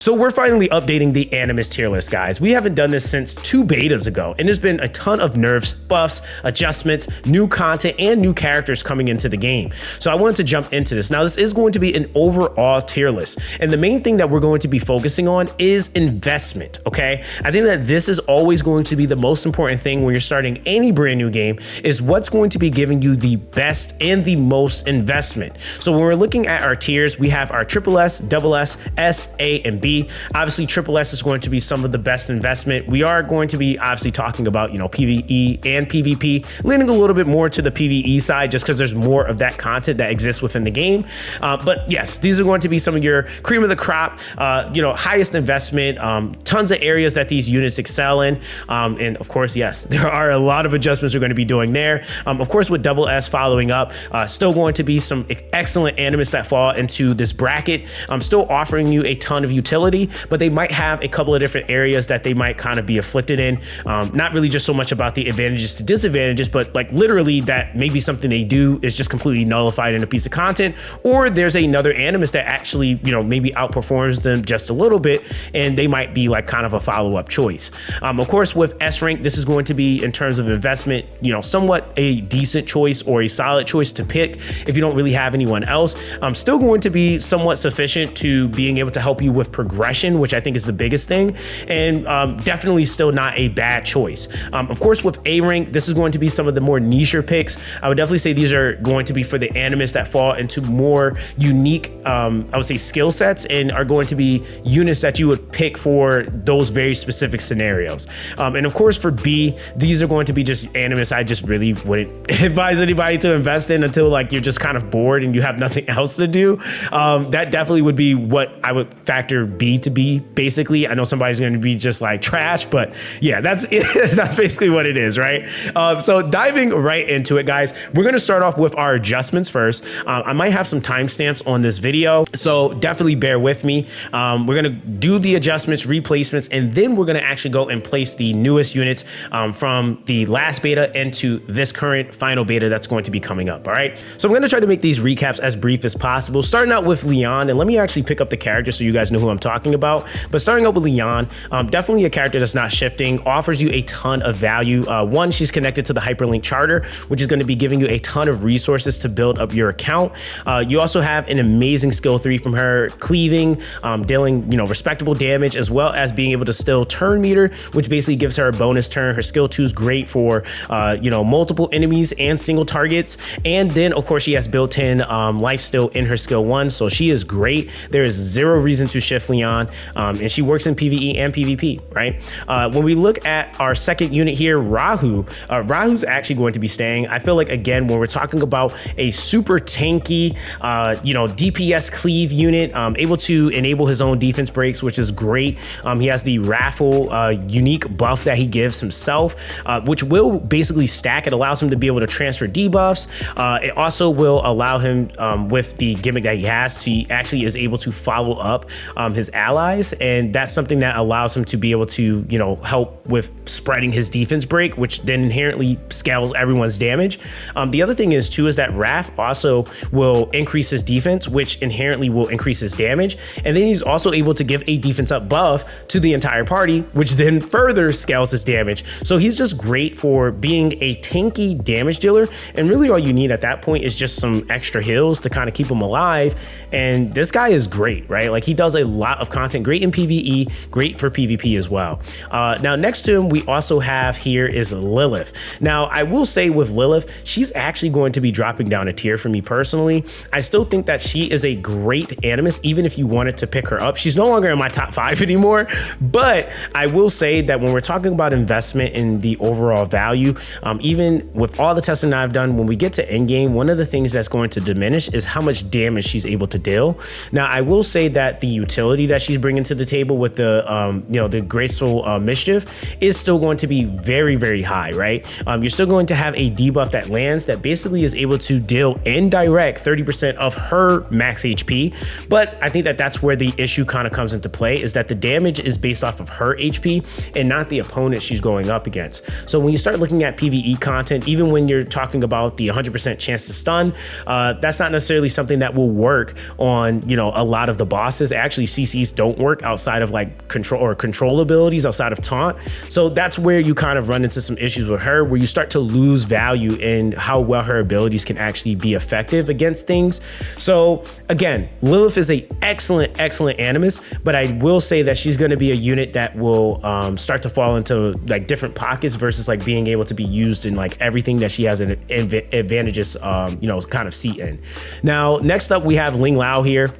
So we're finally updating the Animus tier list, guys. We haven't done this since 2 betas ago, and there's been a ton of nerfs, buffs, adjustments, new content, and new characters coming into the game. So I wanted to jump into this. Now, this is going to be an overall tier list, and the main thing that we're going to be focusing on is investment, okay? I think that this is always going to be the most important thing when you're starting any brand new game, is what's going to be giving you the best and the most investment. So when we're looking at our tiers, we have our triple S, double S, S, A, and B. Obviously, triple S is going to be some of the best investment. We are going to be obviously talking about, PvE and PvP, leaning a little bit more to the PvE side just because there's more of that content that exists within the game. But yes, these are going to be some of your cream of the crop, highest investment, tons of areas that these units excel in. And of course, yes, there are a lot of adjustments we're going to be doing there. Of course, with double S following up, still going to be some excellent animus that fall into this bracket. Still offering you a ton of utility, but they might have a couple of different areas that they might kind of be afflicted in. Not really just so much about the advantages to disadvantages, but like literally that maybe something they do is just completely nullified in a piece of content, or there's another animus that actually, maybe outperforms them just a little bit, and they might be like kind of a follow-up choice. Of course, with S rank, this is going to be, in terms of investment, somewhat a decent choice or a solid choice to pick if you don't really have anyone else. Still going to be somewhat sufficient to being able to help you with progression, which I think is the biggest thing, and definitely still not a bad choice. Of course, with A rank, this is going to be some of the more niche picks. I would definitely say these are going to be for the animus that fall into more unique, I would say, skill sets, and are going to be units that you would pick for those very specific scenarios. And of course, for B, these are going to be just animus I just really wouldn't advise anybody to invest in until like you're just kind of bored and you have nothing else to do. That definitely would be what I would factor B to be. Basically, I know somebody's going to be just like trash, but yeah, that's it. That's basically what it is, right? So diving right into it, guys, we're going to start off with our adjustments first. I might have some timestamps on this video, so definitely bear with me. We're going to do the adjustments, replacements, and then we're going to actually go and place the newest units from the last beta into this current final beta that's going to be coming up. All right, so I'm going to try to make these recaps as brief as possible, starting out with Lian, and let me actually pick up the character so you guys know who I'm talking about. But starting up with Lian, definitely a character that's not shifting, offers you a ton of value. One, she's connected to the hyperlink charter, which is going to be giving you a ton of resources to build up your account. You also have an amazing skill 3 from her, cleaving, dealing respectable damage, as well as being able to still turn meter, which basically gives her a bonus turn. Her skill 2 is great for multiple enemies and single targets, and then of course she has built-in life still in her skill 1, so she is great. There is zero reason to shift Lian, and she works in PvE and PvP, right? When we look at our second unit here, Rahu, Rahu's actually going to be staying. I feel like, again, when we're talking about a super tanky, DPS cleave unit, able to enable his own defense breaks, which is great. He has the raffle unique buff that he gives himself, which will basically stack. It allows him to be able to transfer debuffs. It also will allow him, with the gimmick that he has, he actually is able to follow up his allies, and that's something that allows him to be able to help with spreading his defense break, which then inherently scales everyone's damage. The other thing is that Raph also will increase his defense, which inherently will increase his damage, and then he's also able to give a defense up buff to the entire party, which then further scales his damage. So he's just great for being a tanky damage dealer, and really all you need at that point is just some extra heals to kind of keep him alive. And this guy is great, right? Like, he does a lot of content, great in PvE, great for PvP as well. Now next to him, we also have here is Lilith. Now I will say with Lilith, she's actually going to be dropping down a tier for me personally. I still think that she is a great animus, even if you wanted to pick her up. She's no longer in my top 5 anymore, but I will say that when we're talking about investment in the overall value, even with all the testing I've done, when we get to endgame, one of the things that's going to diminish is how much damage she's able to deal. Now I will say that the utility that she's bringing to the table with the the graceful mischief is still going to be very, very high, right? You're still going to have a debuff that lands that basically is able to deal indirect 30% of her max HP, but I think that that's where the issue kind of comes into play, is that the damage is based off of her HP and not the opponent she's going up against. So when you start looking at PvE content, even when you're talking about the 100% chance to stun, that's not necessarily something that will work on a lot of the bosses. I actually see ADCs don't work outside of like control abilities outside of taunt. So that's where you kind of run into some issues with her, where you start to lose value in how well her abilities can actually be effective against things. So again, Lilith is a excellent animus, but I will say that she's going to be a unit that will start to fall into like different pockets versus like being able to be used in like everything that she has an advantageous kind of seat in. Now, next up we have Lingluo here.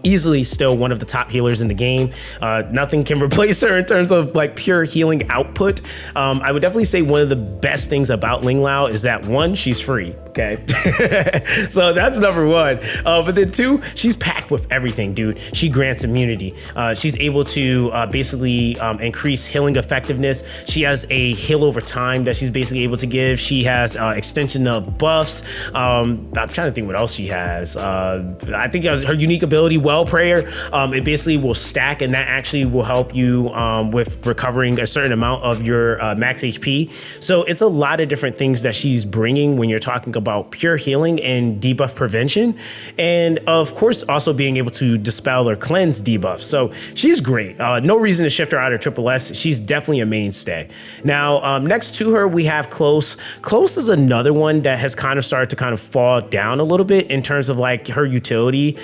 Easily still one of the top healers in the game. Nothing can replace her in terms of like pure healing output. I would definitely say one of the best things about Lingluo is that one, she's free. Okay. So that's number one. But then two, she's packed with everything, dude. She grants immunity. She's able to basically increase healing effectiveness. She has a heal over time that she's basically able to give. She has extension of buffs. I'm trying to think what else she has. I think her unique ability, Well Prayer, it basically will stack, and that actually will help you with recovering a certain amount of your max HP. So it's a lot of different things that she's bringing when you're talking about pure healing and debuff prevention, and of course also being able to dispel or cleanse debuffs. So she's great. No reason to shift her out of Triple S. She's definitely a mainstay. Now next to her we have Kloss. Kloss is another one that has kind of started to kind of fall down a little bit in terms of like her utility.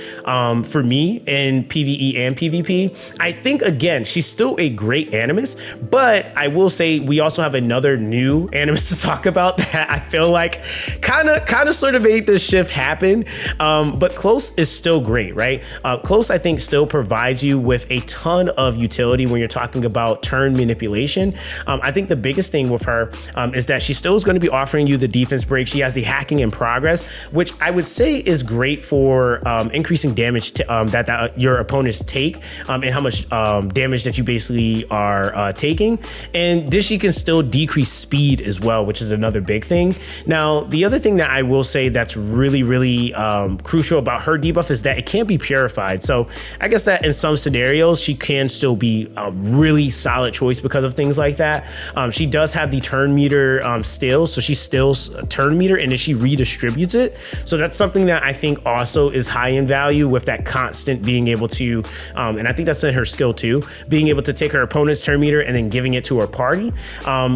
For me in PvE and PvP, I think again she's still a great animus, but I will say we also have another new animus to talk about that I feel like kind of sort of made this shift happen. But Kloss is still great, right? Kloss I think still provides you with a ton of utility when you're talking about turn manipulation. I think the biggest thing with her is that she still is going to be offering you the defense break. She has the hacking in progress, which I would say is great for increasing damage that your opponents take, and how much damage that you basically are taking. And this, she can still decrease speed as well, which is another big thing. Now, the other thing that I will say that's really crucial about her debuff is that it can't be purified. So I guess that in some scenarios she can still be a really solid choice because of things like that. She does have the turn meter still, so she stills a turn meter and then she redistributes it. So that's something that I think also is high in value, with that constant being able to, and I think that's in her skill too, being able to take her opponent's turn meter and then giving it to her party.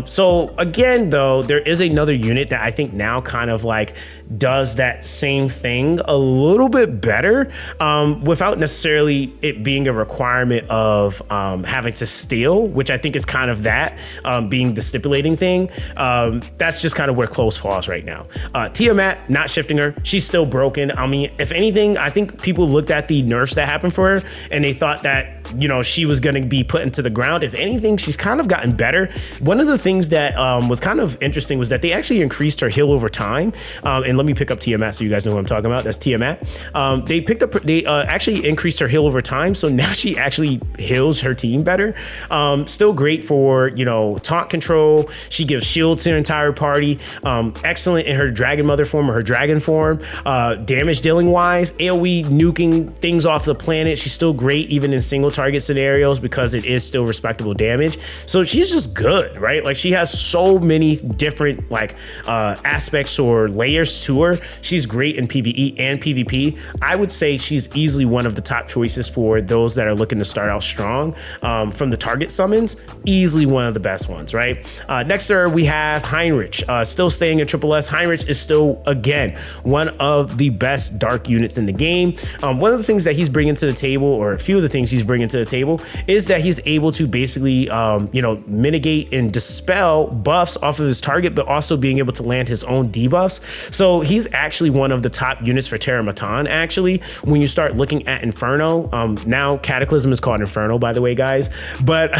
So again, though, there is another unit that I think now kind of like does that same thing a little bit better, without necessarily it being a requirement of having to steal, which I think is kind of that being the stipulating thing. That's just kind of where Kloss falls right now. Tiamat, not shifting her. She's still broken. I mean, if anything, I think people looked at the nerfs that happened for her and they thought that, you know, she was going to be put into the ground. If anything, she's kind of gotten better. One of the things that was kind of interesting was that they actually increased her heal over time. And let me pick up Tiamat so you guys know what I'm talking about. That's Tiamat. They actually increased her heal over time. So now she actually heals her team better. Still great for, you know, taunt control. She gives shields to her entire party. Excellent in her dragon mother form or her dragon form. Damage dealing wise, AoE nuking things off the planet. She's still great even in single target scenarios because it is still respectable damage. So she's just good, right? Like she has so many different like aspects or layers to her. She's great in PvE and PvP. I would say she's easily one of the top choices for those that are looking to start out strong. From the target summons, easily one of the best ones, right? Next to her, we have Heinrich, still staying in Triple S. Heinrich is still, again, one of the best dark units in the game. One of the things that he's bringing to the table, or a few of the things he's bringing to the table, is that he's able to basically, mitigate and dispel buffs off of his target, but also being able to land his own debuffs. So he's actually one of the top units for Tiamat, actually, when you start looking at Inferno. Now Cataclysm is called Inferno, by the way, guys, but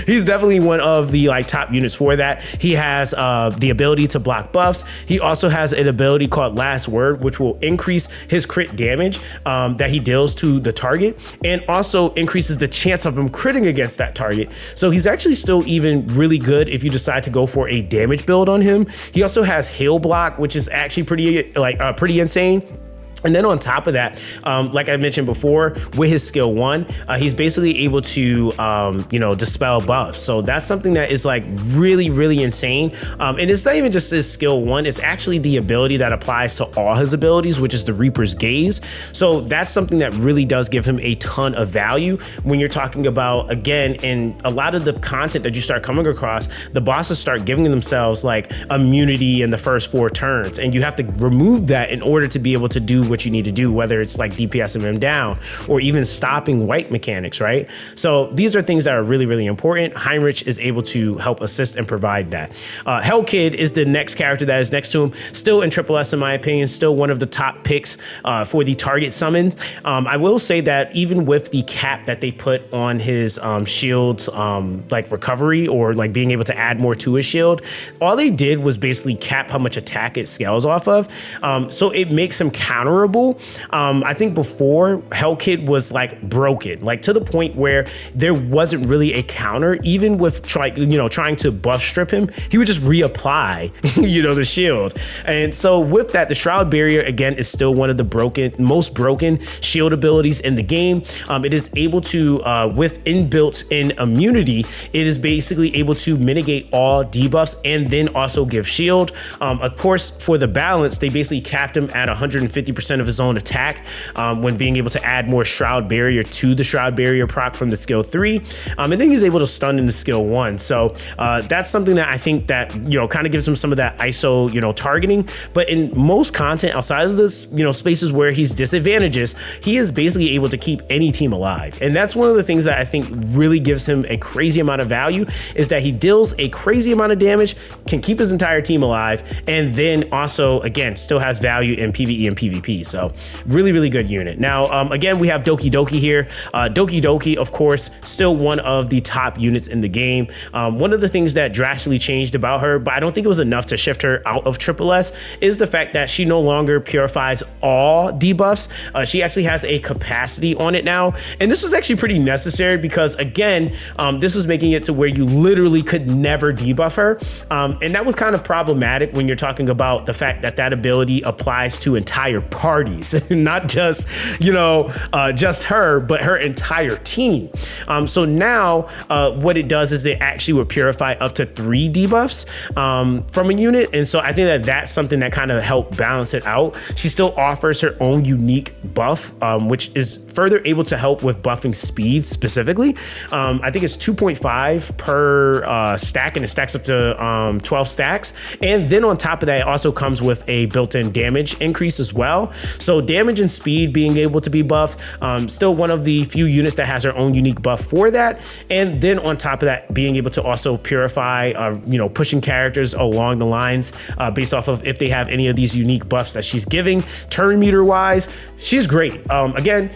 he's definitely one of the like top units for that. He has the ability to block buffs. He also has an ability called Last Word, which will increase his crit damage that he deals to the target, and also increases the chance of him critting against that target. So he's actually still even really good if you decide to go for a damage build on him. He also has Heal Block, which is actually pretty insane. And then on top of that, like I mentioned before, with his skill 1, he's basically able to, dispel buffs. So that's something that is like really, really insane. And it's not even just his skill 1, it's actually the ability that applies to all his abilities, which is the Reaper's Gaze. So that's something that really does give him a ton of value when you're talking about, again, in a lot of the content that you start coming across, the bosses start giving themselves like immunity in the first 4 turns. And you have to remove that in order to be able to do what you need to do, whether it's like DPSing them down or even stopping wipe mechanics, right? So these are things that are really, really important. Heinrich is able to help assist and provide that. Helkid is the next character that is next to him. Still in Triple S, in my opinion, still one of the top picks for the target summons. I will say that even with the cap that they put on his shield's like recovery or like being able to add more to his shield, all they did was basically cap how much attack it scales off of. So it makes him counterable. I think before Helkid was like broken, like to the point where there wasn't really a counter. Even with trying to buff strip him, he would just reapply, the shield. And so with that, the Shroud Barrier again is still one of the most broken shield abilities in the game. It is able to, with inbuilt in immunity, it is basically able to mitigate all debuffs and then also give shield. Of course, for the balance, they basically capped him at 150% of his own attack when being able to add more Shroud Barrier to the Shroud Barrier proc from the skill 3. And then he's able to stun in the skill 1. So that's something that I think that, kind of gives him some of that ISO, targeting. But in most content outside of this, spaces where he's disadvantages, he is basically able to keep any team alive. And that's one of the things that I think really gives him a crazy amount of value, is that he deals a crazy amount of damage, can keep his entire team alive, and then also, again, still has value in PvE and PvP. So really, really good unit. Now, again, we have Doki Doki here. Doki Doki, of course, still one of the top units in the game. One of the things that drastically changed about her, but I don't think it was enough to shift her out of Triple S, is the fact that she no longer purifies all debuffs. She actually has a capacity on it now. And this was actually pretty necessary because, again, this was making it to where you literally could never debuff her. And that was kind of problematic when you're talking about the fact that that ability applies to entire parties, not just, just her, but her entire team. So now what it does is it actually would purify up to 3 debuffs from a unit. And so I think that that's something that kind of helped balance it out. She still offers her own unique buff, which is further able to help with buffing speed specifically. I think it's 2.5 per stack, and it stacks up to 12 stacks. And then on top of that, it also comes with a built-in damage increase as well. So damage and speed being able to be buffed, still one of the few units that has her own unique buff for that. And then on top of that, being able to also purify, pushing characters along the lines based off of if they have any of these unique buffs that she's giving. Turn meter wise, she's great. Again,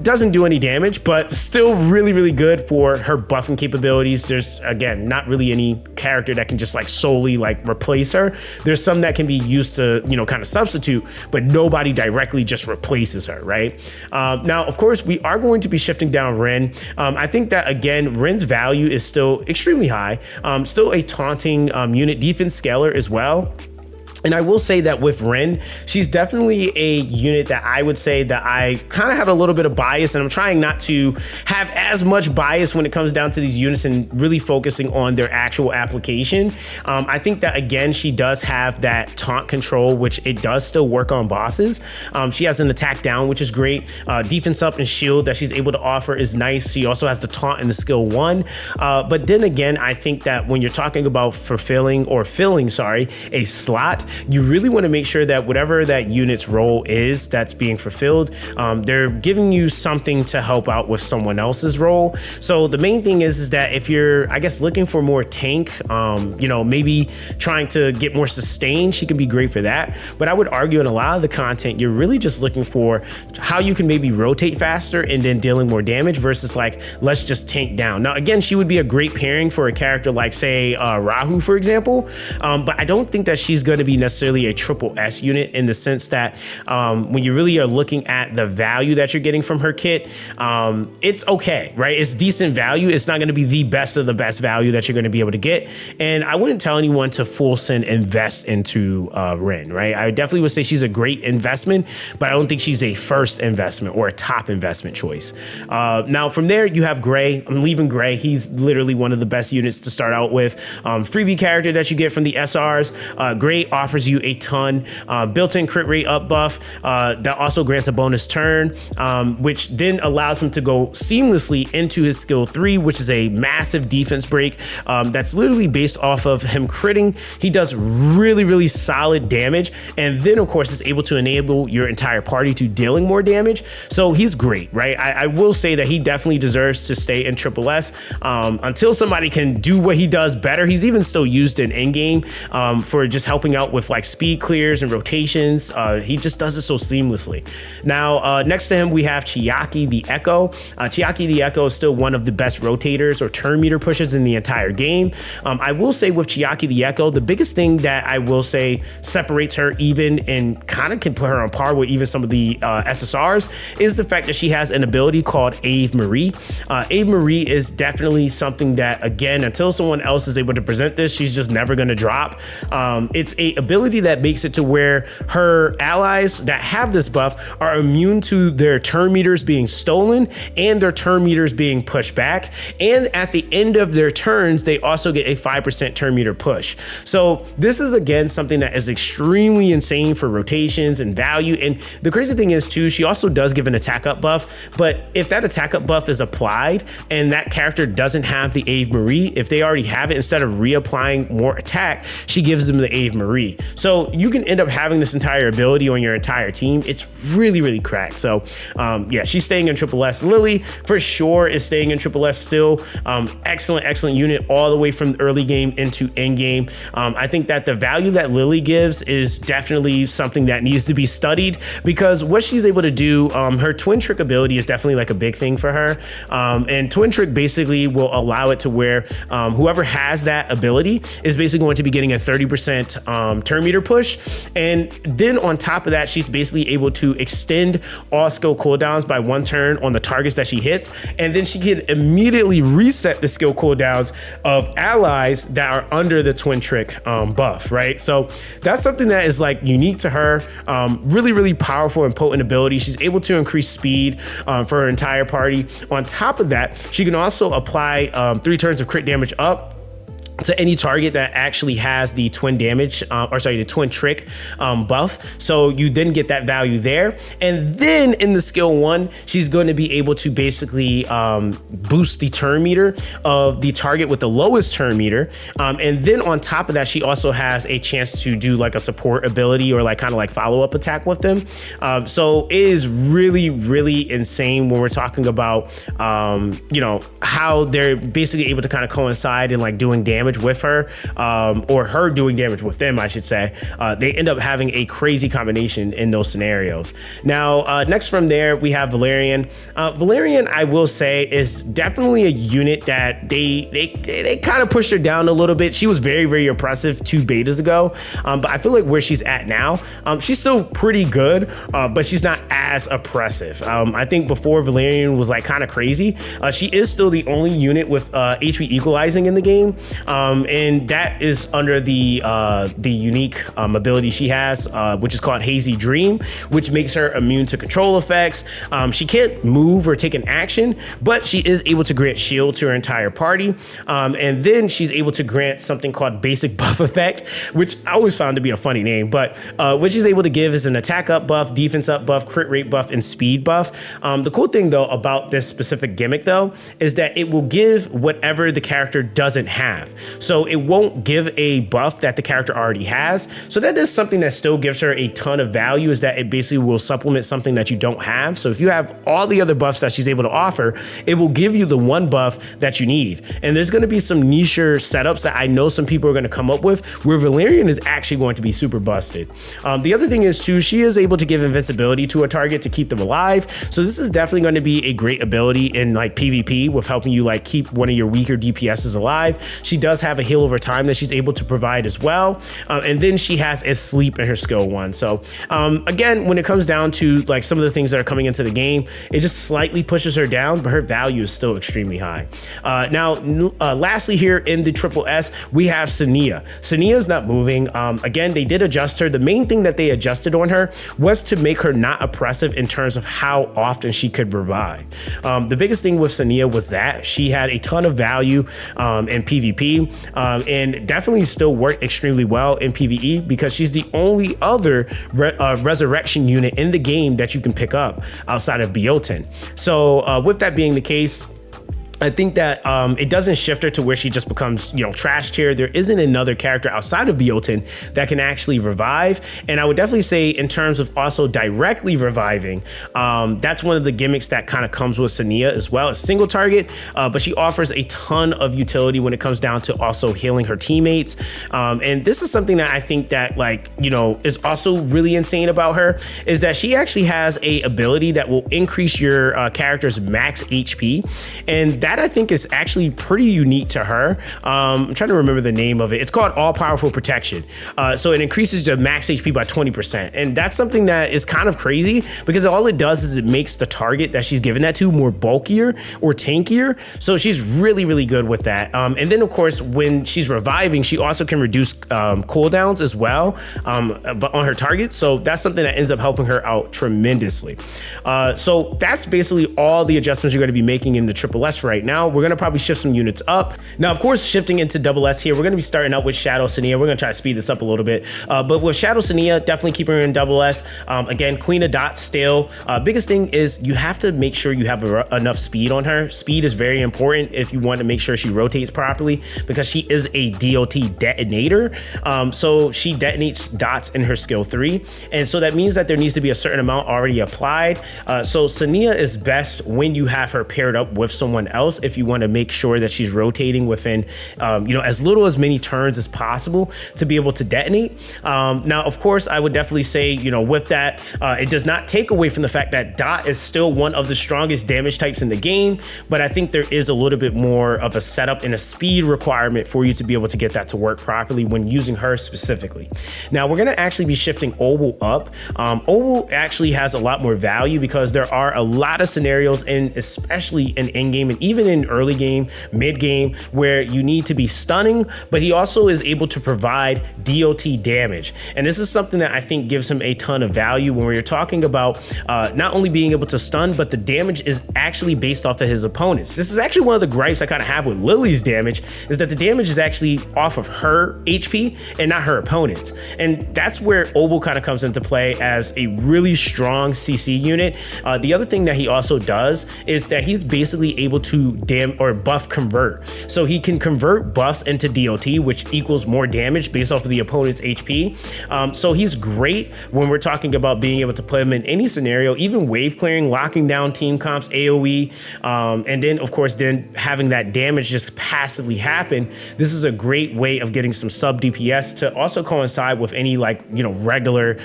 doesn't do any damage, but still really, really good for her buffing capabilities. There's, again, not really any character that can just like solely like replace her. There's some that can be used to, kind of substitute, but nobody directly just replaces her, right? Now, of course, we are going to be shifting down Ren. I think that, again, Ren's value is still extremely high. Still a taunting unit, defense scaler as well. And I will say that with Ren, she's definitely a unit that I would say that I kind of had a little bit of bias, and I'm trying not to have as much bias when it comes down to these units and really focusing on their actual application. I think that, again, she does have that taunt control, which it does still work on bosses. She has an attack down, which is great. Defense up and shield that she's able to offer is nice. She also has the taunt in the skill 1. But then again, I think that when you're talking about filling a slot, you really want to make sure that whatever that unit's role is that's being fulfilled, they're giving you something to help out with someone else's role. So the main thing is that if you're, I guess, looking for more tank, maybe trying to get more sustain, she can be great for that. But I would argue in a lot of the content, you're really just looking for how you can maybe rotate faster and then dealing more damage versus like, let's just tank down. Now, again, she would be a great pairing for a character like, say, Rahu, for example. But I don't think that she's going to be necessarily a triple S unit in the sense that when you really are looking at the value that you're getting from her kit, it's okay, right? It's decent value. It's not going to be the best of the best value that you're going to be able to get. And I wouldn't tell anyone to full send invest into Rin, right? I definitely would say she's a great investment, but I don't think she's a first investment or a top investment choice. Now from there, you have Gray. I'm leaving Gray. He's literally one of the best units to start out with. Freebie character that you get from the SRs. Gray offers you a ton. Built-in crit rate up buff that also grants a bonus turn, which then allows him to go seamlessly into his skill 3, which is a massive defense break that's literally based off of him critting. He does really, really solid damage, and then of course is able to enable your entire party to dealing more damage. So he's great, right? I will say that he definitely deserves to stay in Triple S until somebody can do what he does better. He's even still used in in-game for just helping out with like speed clears and rotations. He just does it so seamlessly. Now, next to him, we have Chiaki The Echo. Chiaki The Echo is still one of the best rotators or turn meter pushers in the entire game. I will say with Chiaki The Echo, the biggest thing that I will say separates her even and kind of can put her on par with even some of the SSRs is the fact that she has an ability called Ave Marie. Ave Marie is definitely something that, again, until someone else is able to present this, she's just never going to drop. It's a ability that makes it to where her allies that have this buff are immune to their turn meters being stolen and their turn meters being pushed back. And at the end of their turns, they also get a 5% turn meter push. So this is, again, something that is extremely insane for rotations and value. And the crazy thing is too, she also does give an attack up buff, but if that attack up buff is applied and that character doesn't have the Ave Marie, if they already have it, instead of reapplying more attack, she gives them the Ave Marie. So you can end up having this entire ability on your entire team. It's really, really cracked. So yeah, she's staying in Triple S. Lily for sure is staying in Triple S still. Excellent unit all the way from early game into end game. I think that the value that Lily gives is definitely something that needs to be studied, because what she's able to do, her twin trick ability is definitely like a big thing for her. And twin trick basically will allow it to where whoever has that ability is basically going to be getting a 30% turn meter push. And then on top of that, she's basically able to extend all skill cooldowns by 1 turn on the targets that she hits. And then she can immediately reset the skill cooldowns of allies that are under the twin trick buff, right? So that's something that is like unique to her. Really, really powerful and potent ability. She's able to increase speed for her entire party. On top of that, she can also apply 3 turns of crit damage up to any target that actually has the twin damage, the twin trick buff. So you then get that value there. And then in the skill 1, she's going to be able to basically boost the turn meter of the target with the lowest turn meter. And then on top of that, she also has a chance to do like a support ability or like kind of like follow-up attack with them. So it is really, really insane when we're talking about, you know, how they're basically able to kind of coincide and like doing damage with her, or her doing damage with them, I should say. They end up having a crazy combination in those scenarios. Now, next from there, we have Valerian. Valerian, I will say, is definitely a unit that they kind of pushed her down a little bit. She was very, very oppressive 2 betas ago, but I feel like where she's at now, she's still pretty good, but she's not as oppressive. I think before Valerian was like kind of crazy. She is still the only unit with HP equalizing in the game. And that is under the unique ability she has, which is called Hazy Dream, which makes her immune to control effects. She can't move or take an action, but she is able to grant shield to her entire party. And then she's able to grant something called Basic Buff Effect, which I always found to be a funny name, but what she's able to give is an attack up buff, defense up buff, crit rate buff, and speed buff. The cool thing though about this specific gimmick though is that it will give whatever the character doesn't have. So it won't give a buff that the character already has. So that is something that still gives her a ton of value, is that it basically will supplement something that you don't have. So if you have all the other buffs that she's able to offer, it will give you the one buff that you need. And there's going to be some niche setups that I know some people are going to come up with where Valerian is actually going to be super busted. The other thing is too, she is able to give invincibility to a target to keep them alive. So this is definitely going to be a great ability in like PvP with helping you like keep one of your weaker DPSs alive. She does have a heal over time that she's able to provide as well. And then she has a sleep in her skill 1. So again, when it comes down to like some of the things that are coming into the game, it just slightly pushes her down, but her value is still extremely high. Now, lastly here in the triple S, we have Sania. Sania is not moving. Again, they did adjust her. The main thing that they adjusted on her was to make her not oppressive in terms of how often she could revive. The biggest thing with Sania was that she had a ton of value in PvP and definitely still worked extremely well in PvE because she's the only other resurrection unit in the game that you can pick up outside of Beyontin. So with that being the case, I think that it doesn't shift her to where she just becomes, trash tier. There isn't another character outside of Beyontin that can actually revive. And I would definitely say in terms of also directly reviving, that's one of the gimmicks that kind of comes with Sania as well. It's single target, but she offers a ton of utility when it comes down to also healing her teammates. And this is something that I think that is also really insane about her is that she actually has a ability that will increase your character's max HP. And that I think is actually pretty unique to her. I'm trying to remember the name of it. It's called All Powerful Protection. So it increases the max HP by 20%. And that's something that is kind of crazy because all it does is it makes the target that she's given that to more bulkier or tankier. So she's really, really good with that. And then of course, when she's reviving, she also can reduce cooldowns as well, but on her targets. So that's something that ends up helping her out tremendously. So that's basically all the adjustments you're going to be making in the Triple S right now. We're going to probably shift some units up. Now, of course, shifting into double S here, we're going to be starting out with Shadow Sania. We're going to try to speed this up a little bit. But with Shadow Sania, definitely keeping her in double S. Again, Queen of Dots still. Biggest thing is you have to make sure you have enough speed on her. Speed is very important if you want to make sure she rotates properly because she is a DOT detonator. So she detonates dots in her skill 3. And so that means that there needs to be a certain amount already applied. So Sania is best when you have her paired up with someone else if you want to make sure that she's rotating within as little as many turns as possible to be able to detonate. Now, of course, I would definitely say, with that, it does not take away from the fact that Dot is still one of the strongest damage types in the game, but I think there is a little bit more of a setup and a speed requirement for you to be able to get that to work properly when using her specifically. Now, we're going to actually be shifting Obol up. Obol actually has a lot more value because there are a lot of scenarios, and especially in in-game and even in early game, mid game, where you need to be stunning, but he also is able to provide DOT damage. And this is something that I think gives him a ton of value when we're talking about not only being able to stun, but the damage is actually based off of his opponents. This is actually one of the gripes I kind of have with Lily's damage, is that the damage is actually off of her HP and not her opponents. And that's where Obol kind of comes into play as a really strong CC unit. The other thing that he also does is that he's basically able to buff convert. So he can convert buffs into DOT, which equals more damage based off of the opponent's HP. So he's great when we're talking about being able to play him in any scenario, even wave clearing, locking down team comps, AoE, and then of course having that damage just passively happen. This is a great way of getting some sub DPS to also coincide with any regular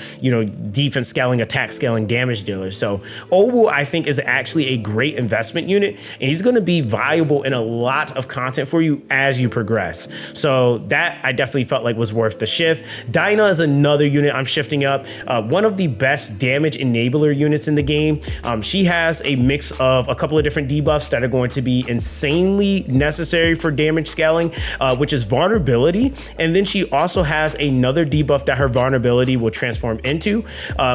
defense scaling, attack scaling damage dealers. So Obol, I think, is actually a great investment unit, and he's going to be viable in a lot of content for you as you progress. So that I definitely felt like was worth the shift. Dinah is another unit I'm shifting up. One of the best damage enabler units in the game. She has a mix of a couple of different debuffs that are going to be insanely necessary for damage scaling, which is vulnerability. And then she also has another debuff that her vulnerability will transform into,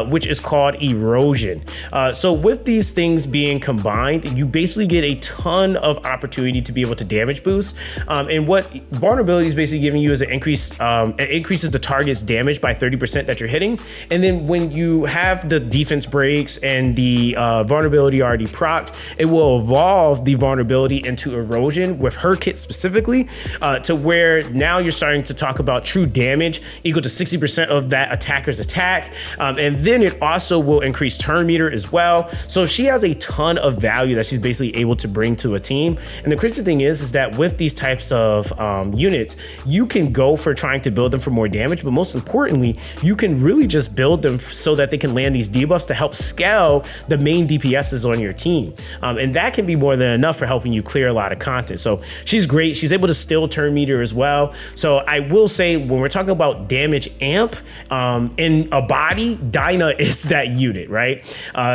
which is called erosion. So with these things being combined, you basically get a ton of opportunity to be able to damage boost. And what vulnerability is basically giving you is it increases the target's damage by 30% that you're hitting. And then when you have the defense breaks and the vulnerability already procced, it will evolve the vulnerability into erosion with her kit specifically, to where now you're starting to talk about true damage equal to 60% of that attacker's attack. And then it also will increase turn meter as well. So she has a ton of value that she's basically able to bring to into a team. And the crazy thing is that with these types of units, you can go for trying to build them for more damage, but most importantly, you can really just build them so that they can land these debuffs to help scale the main DPSs on your team. And that can be more than enough for helping you clear a lot of content. So she's great. She's able to still turn meter as well. So I will say, when we're talking about damage amp in a body, Dinah is that unit, right?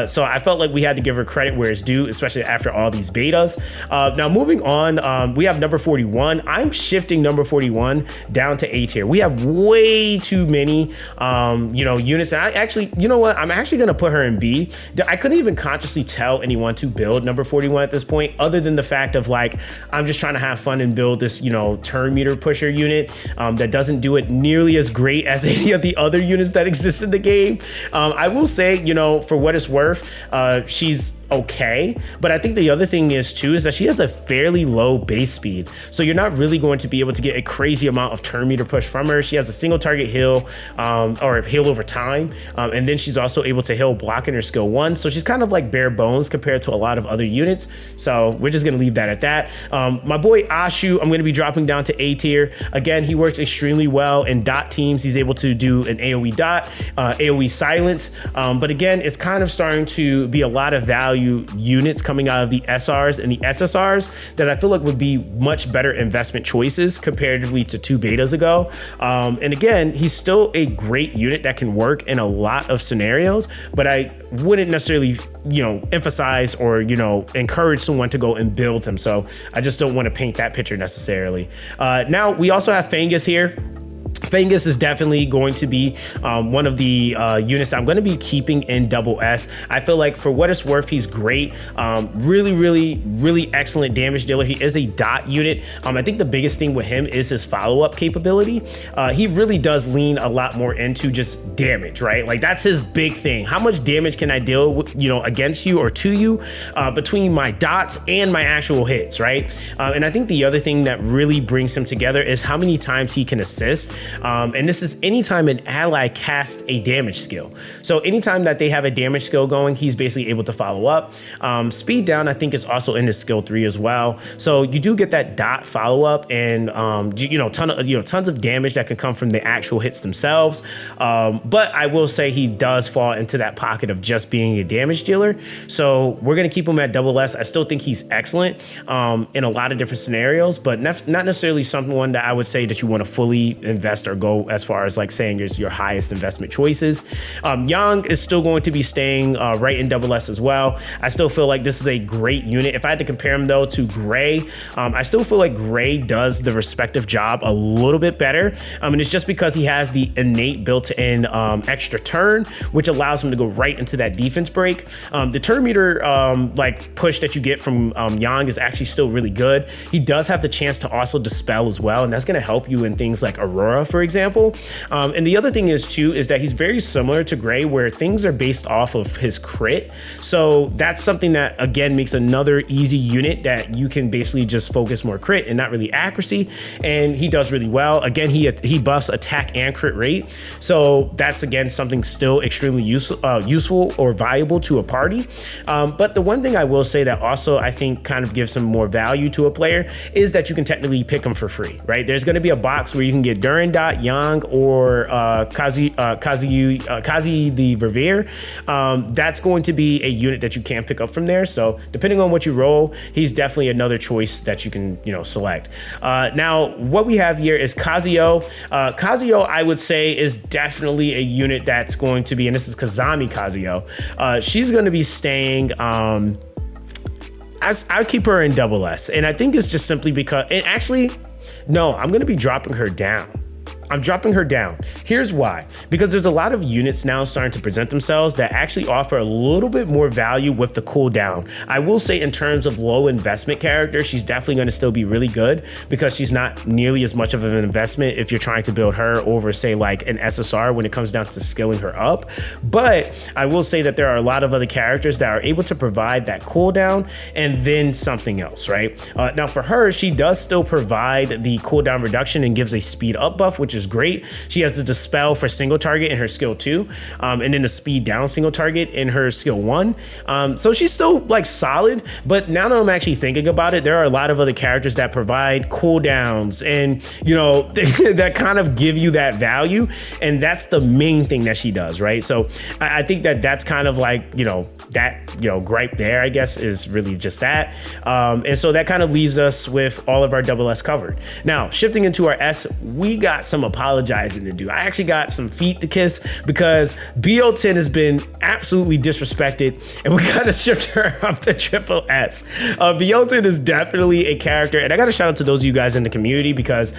So I felt like we had to give her credit where it's due, especially after all these betas. Now moving on, we have number 41. I'm shifting number 41 down to A tier. We have way too many, units. And I actually, you know what? I'm actually going to put her in B. I couldn't even consciously tell anyone to build number 41 at this point, other than the fact of like, I'm just trying to have fun and build this, turn meter pusher unit that doesn't do it nearly as great as any of the other units that exist in the game. I will say, for what it's worth, she's okay, but I think the other thing is that she has a fairly low base speed, so you're not really going to be able to get a crazy amount of turn meter push from her. She has a single target heal, or heal over time, and then she's also able to heal blocking her skill 1, so she's kind of like bare bones compared to a lot of other units. So we're just gonna leave that at that. My boy Asshu, I'm gonna be dropping down to A tier. Again, he works extremely well in dot teams. He's able to do an AoE dot, AoE silence, but again, it's kind of starting to be a lot of value units coming out of the SRs and the SSRs that I feel like would be much better investment choices comparatively to 2 betas ago. And again, he's still a great unit that can work in a lot of scenarios, but I wouldn't necessarily, emphasize or, encourage someone to go and build him. So I just don't want to paint that picture necessarily. Now we also have Fungus here. Fungus is definitely going to be one of the units that I'm going to be keeping in double S. I feel like for what it's worth, he's great. Really excellent damage dealer. He is a dot unit. I think the biggest thing with him is his follow-up capability. He really does lean a lot more into just damage, right? Like that's his big thing. How much damage can I deal with, against you or to you between my dots and my actual hits, right? And I think the other thing that really brings him together is how many times he can assist. And this is anytime an ally casts a damage skill. So anytime that they have a damage skill going, he's basically able to follow up. Speed down, I think, is also in his skill 3 as well. So you do get that dot follow up and tons of damage that can come from the actual hits themselves. But I will say he does fall into that pocket of just being a damage dealer. So we're gonna keep him at double S. I still think he's excellent in a lot of different scenarios, but not necessarily someone that I would say that you want to fully invest or go as far as like saying is your highest investment choices. Yang is still going to be staying right in double S as well. I still feel like this is a great unit. If I had to compare him though to Gray, I still feel like Gray does the respective job a little bit better. And it's just because he has the innate built-in extra turn, which allows him to go right into that defense break. The turn meter like push that you get from Yang is actually still really good. He does have the chance to also dispel as well, and that's going to help you in things like Aurora, for example. And the other thing is that he's very similar to Gray, where things are based off of his crit. So that's something that again makes another easy unit that you can basically just focus more crit and not really accuracy. And he does really well. Again, he buffs attack and crit rate. So that's again something still extremely useful or valuable to a party. But the one thing I will say that also I think kind of gives some more value to a player is that you can technically pick him for free, right? There's going to be a box where you can get Turandot, Yang, or Kazi The Reverie. That's going to be a unit that you can pick up from there. So depending on what you roll, he's definitely another choice that you can select. Now what we have here is Kazuyo. Kazuyo, I would say, is definitely a unit that's going to be, and this is Kazami Kazuyo. She's going to be staying. I'll keep her in double S, and I think it's just simply because, and actually, no, I'm going to be dropping her down. I'm dropping her down. Here's why. Because there's a lot of units now starting to present themselves that actually offer a little bit more value with the cooldown. I will say in terms of low investment character, she's definitely going to still be really good because she's not nearly as much of an investment if you're trying to build her over, say, like an SSR when it comes down to skilling her up. But I will say that there are a lot of other characters that are able to provide that cooldown and then something else, right? Now for her, she does still provide the cooldown reduction and gives a speed up buff, which is is great. She has the dispel for single target in her skill 2, and then the speed down single target in her skill 1. So she's still like solid, but now that I'm actually thinking about it, there are a lot of other characters that provide cooldowns and, you know, that kind of give you that value, and that's the main thing that she does, right? So I think that that's kind of like, you know, that, you know, gripe there, I guess, is really just that. And so that kind of leaves us with all of our double S covered. Now, shifting into our S, we got some apologizing to do. I actually got some feet to kiss because Beyontin has been absolutely disrespected, and we gotta shift her up to triple S. Beyontin is definitely a character, and I gotta shout out to those of you guys in the community because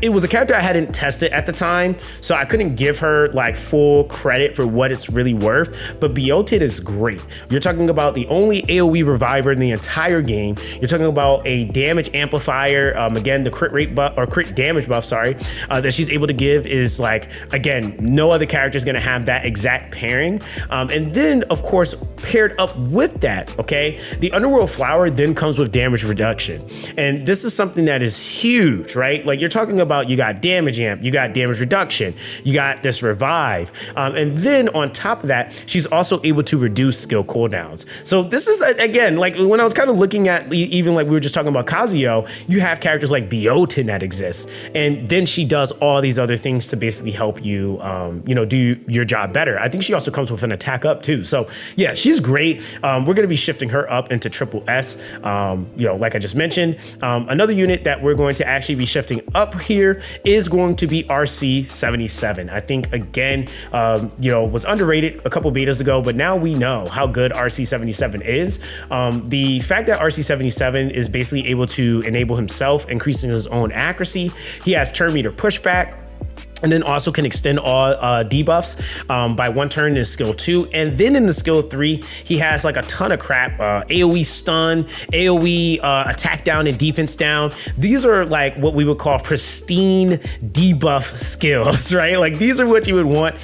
it was a character I hadn't tested at the time, so I couldn't give her like full credit for what it's really worth, but Beyontin is great. You're talking about the only AoE reviver in the entire game. You're talking about a damage amplifier. Again, the crit rate buff, or crit damage buff, sorry, that she's able to give is like, again, no other character is gonna have that exact pairing. And then of course, paired up with that, okay, the Underworld Flower then comes with damage reduction. And this is something that is huge, right? Like you're talking about, you got damage amp, you got damage reduction, you got this revive, and then on top of that, she's also able to reduce skill cooldowns. So this is, again, like when I was kind of looking at, even like we were just talking about Kazuyo, you have characters like Beyontin that exists, and then she does all these other things to basically help you, you know, do your job better. I think she also comes with an attack up too. So yeah, she's great. We're going to be shifting her up into triple S. You know, like I just mentioned, another unit that we're going to actually be shifting up here is going to be RC77. I think, again, you know, was underrated a couple betas ago, but now we know how good RC77 is. The fact that RC77 is basically able to enable himself, increasing his own accuracy. He has turn meter pushback, and then also can extend all debuffs by 1 turn in his skill 2. And then in the skill 3, he has like a ton of crap, AoE stun, AoE attack down and defense down. These are like what we would call pristine debuff skills, right? Like these are what you would want.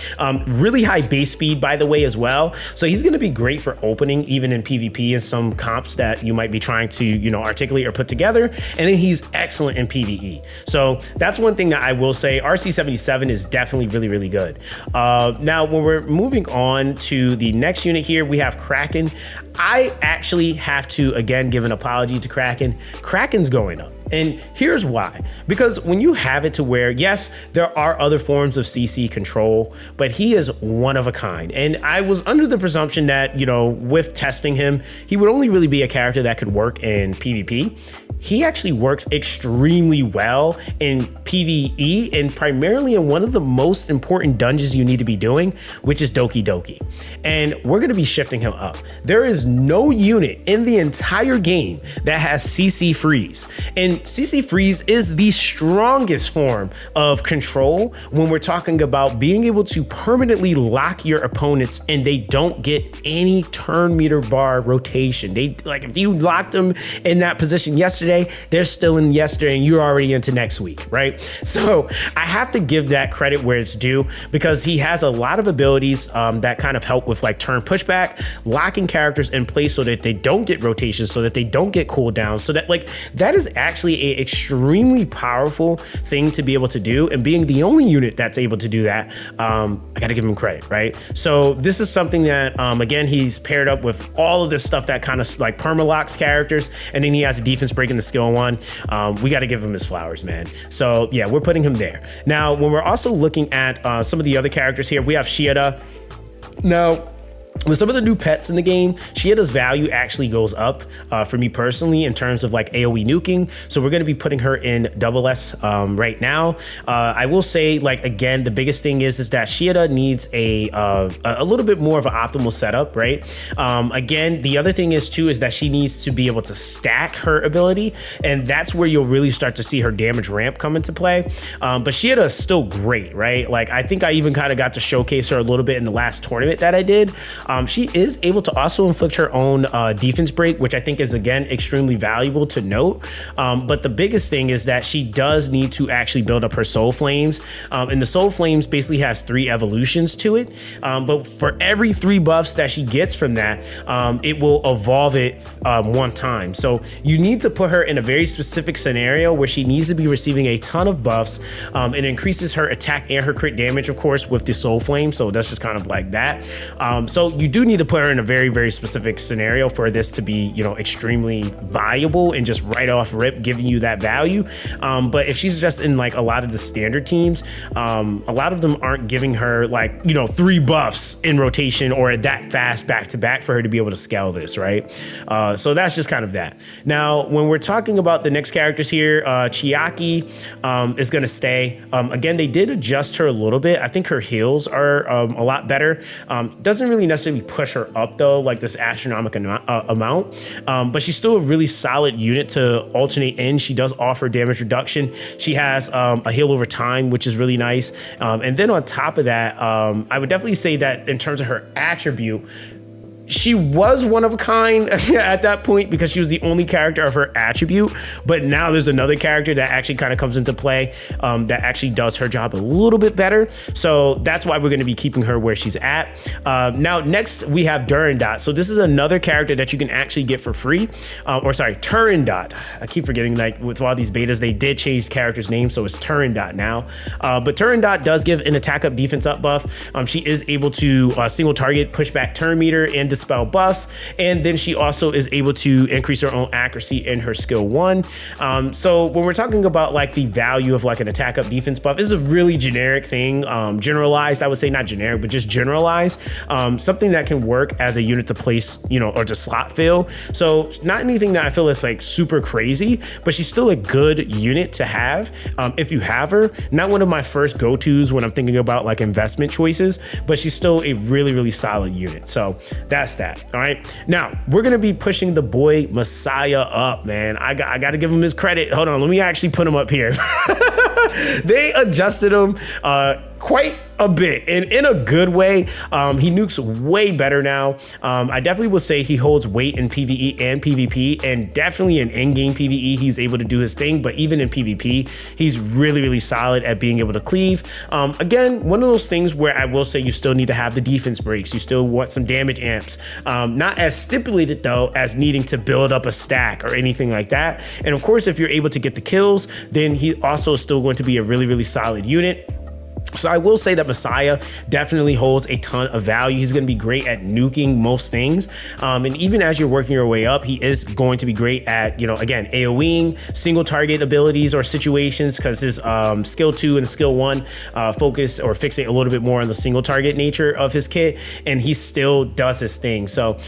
Really high base speed, by the way, as well. So he's gonna be great for opening, even in PvP and some comps that you might be trying to, you know, articulate or put together. And then he's excellent in PvE. So that's one thing that I will say, RC77 is definitely really, really good. Now, when we're moving on to the next unit here, we have Kraken. I actually have to, again, give an apology to Kraken. Kraken's going up. And here's why. Because when you have it to where, yes, there are other forms of CC control, but he is one of a kind. And I was under the presumption that, you know, with testing him, he would only really be a character that could work in PvP. He actually works extremely well in PvE, and primarily in one of the most important dungeons you need to be doing, which is Doki Doki. And we're gonna be shifting him up. There is no unit in the entire game that has CC freeze. And CC freeze is the strongest form of control when we're talking about being able to permanently lock your opponents and they don't get any turn meter bar rotation. They, like, if you locked them in that position yesterday, they're still in yesterday and you're already into next week, right? So I have to give that credit where it's due, because he has a lot of abilities that kind of help with like turn pushback, locking characters in place so that they don't get rotations, so that they don't get cooldowns, so that, like, that is actually an extremely powerful thing to be able to do. And being the only unit that's able to do that, I gotta give him credit, right? So this is something that, again, he's paired up with all of this stuff that kind of like permalocks characters, and then he has a defense break in the skill 1. We got to give him his flowers, man. So yeah, we're putting him there. Now, when we're also looking at some of the other characters here, we have Xiada. Now, with some of the new pets in the game, Xiada's value actually goes up for me personally in terms of like AoE nuking. So we're going to be putting her in double S right now. I will say, like, again, the biggest thing is that Xiada needs a little bit more of an optimal setup, right? Again, the other thing is that she needs to be able to stack her ability, and that's where you'll really start to see her damage ramp come into play. But Xiada is still great, right? Like, I think I even kind of got to showcase her a little bit in the last tournament that I did. She is able to also inflict her own defense break, which I think is, again, extremely valuable to note. But the biggest thing is that she does need to actually build up her soul flames. And the soul flames basically has 3 evolutions to it. But for every 3 buffs that she gets from that, it will evolve it 1 time. So you need to put her in a very specific scenario where she needs to be receiving a ton of buffs. It increases her attack and her crit damage, of course, with the soul flame. So that's just kind of like that. So you do need to put her in a very, very specific scenario for this to be, you know, extremely valuable and just right off rip giving you that value. But if she's just in like a lot of the standard teams, a lot of them aren't giving her like, you know, 3 buffs in rotation or that fast back to back for her to be able to scale this, right? So that's just kind of that. Now, when we're talking about the next characters here, Chiaki is going to stay. Again, they did adjust her a little bit. I think her heals are a lot better. Doesn't really necessarily push her up though, like this astronomical amount, but she's still a really solid unit to alternate in. She does offer damage reduction. She has a heal over time, which is really nice. And then on top of that, I would definitely say that in terms of her attribute, she was one of a kind at that point because she was the only character of her attribute. But now there's another character that actually kind of comes into play that actually does her job a little bit better. So that's why we're going to be keeping her where she's at. Now, next we have Turandot. So this is another character that you can actually get for free. Turandot. I keep forgetting, like with all these betas, they did change characters' names. So it's Turandot now. But Turandot does give an attack up, defense up buff. She is able to single target, push back turn meter, and dispel buffs, and then she also is able to increase her own accuracy in her skill 1. So when we're talking about like the value of like an attack up defense buff, this is a really generic thing, generalized. I would say not generic, but just generalized, something that can work as a unit to place, you know, or to slot fill. So not anything that I feel is like super crazy, but she's still a good unit to have if you have her. Not one of my first go-tos when I'm thinking about like investment choices, but she's still a really, really solid unit. So that's that. All right. Now we're going to be pushing the boy Massiah up, man. I got to give him his credit. Hold on. Let me actually put him up here. They adjusted him quite a bit and in a good way. He nukes way better now. I definitely would say he holds weight in PvE and PvP, and definitely in in-game PvE he's able to do his thing, but even in PvP he's really, really solid at being able to cleave. Again, one of those things where I will say you still need to have the defense breaks. You still want some damage amps, not as stipulated though as needing to build up a stack or anything like that. And of course, if you're able to get the kills, then he also is still going to be a really, really solid unit. So I will say that Massiah definitely holds a ton of value. He's going to be great at nuking most things. And even as you're working your way up, he is going to be great at, you know, again, AoEing, single target abilities or situations, because his skill 2 and skill 1 focus or fixate a little bit more on the single target nature of his kit. And he still does his thing. So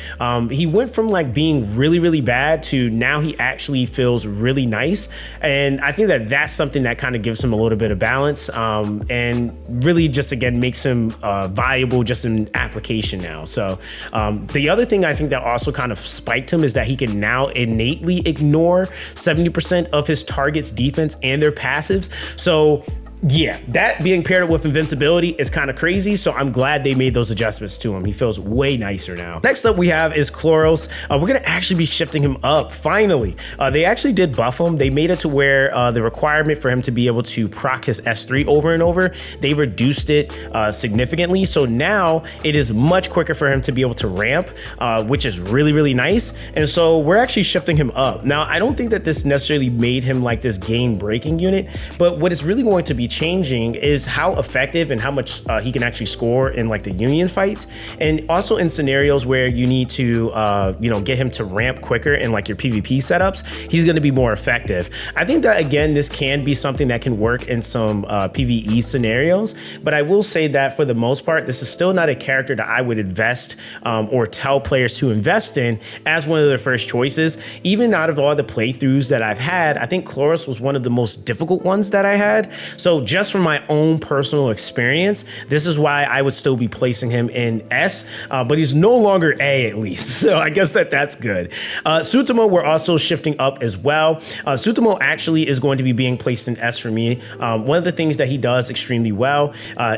he went from like being really, really bad to now he actually feels really nice. And I think that that's something that kind of gives him a little bit of balance. And really just again makes him viable just in application now. So the other thing I think that also kind of spiked him is that he can now innately ignore 70% of his target's defense and their passives. So yeah, that being paired up with invincibility is kind of crazy. So I'm glad they made those adjustments to him. He feels way nicer now. Next up we have is Khloros. We're going to actually be shifting him up finally. They actually did buff him. They made it to where the requirement for him to be able to proc his S3 over and over, they reduced it significantly. So now it is much quicker for him to be able to ramp, which is really, really nice. And so we're actually shifting him up. Now, I don't think that this necessarily made him like this game breaking unit, but what is really going to be changing is how effective and how much he can actually score in like the union fights, and also in scenarios where you need to you know, get him to ramp quicker in like your PvP setups. He's going to be more effective. I think that again this can be something that can work in some PvE scenarios, but I will say that for the most part this is still not a character that I would invest or tell players to invest in as one of their first choices. Even out of all the playthroughs that I've had, I think Khloros was one of the most difficult ones that I had. So So just from my own personal experience, this is why I would still be placing him in S, but he's no longer A at least. So I guess that's good. Tsutomu, we're also shifting up as well. Tsutomu actually is going to be being placed in S for me. One of the things that he does extremely well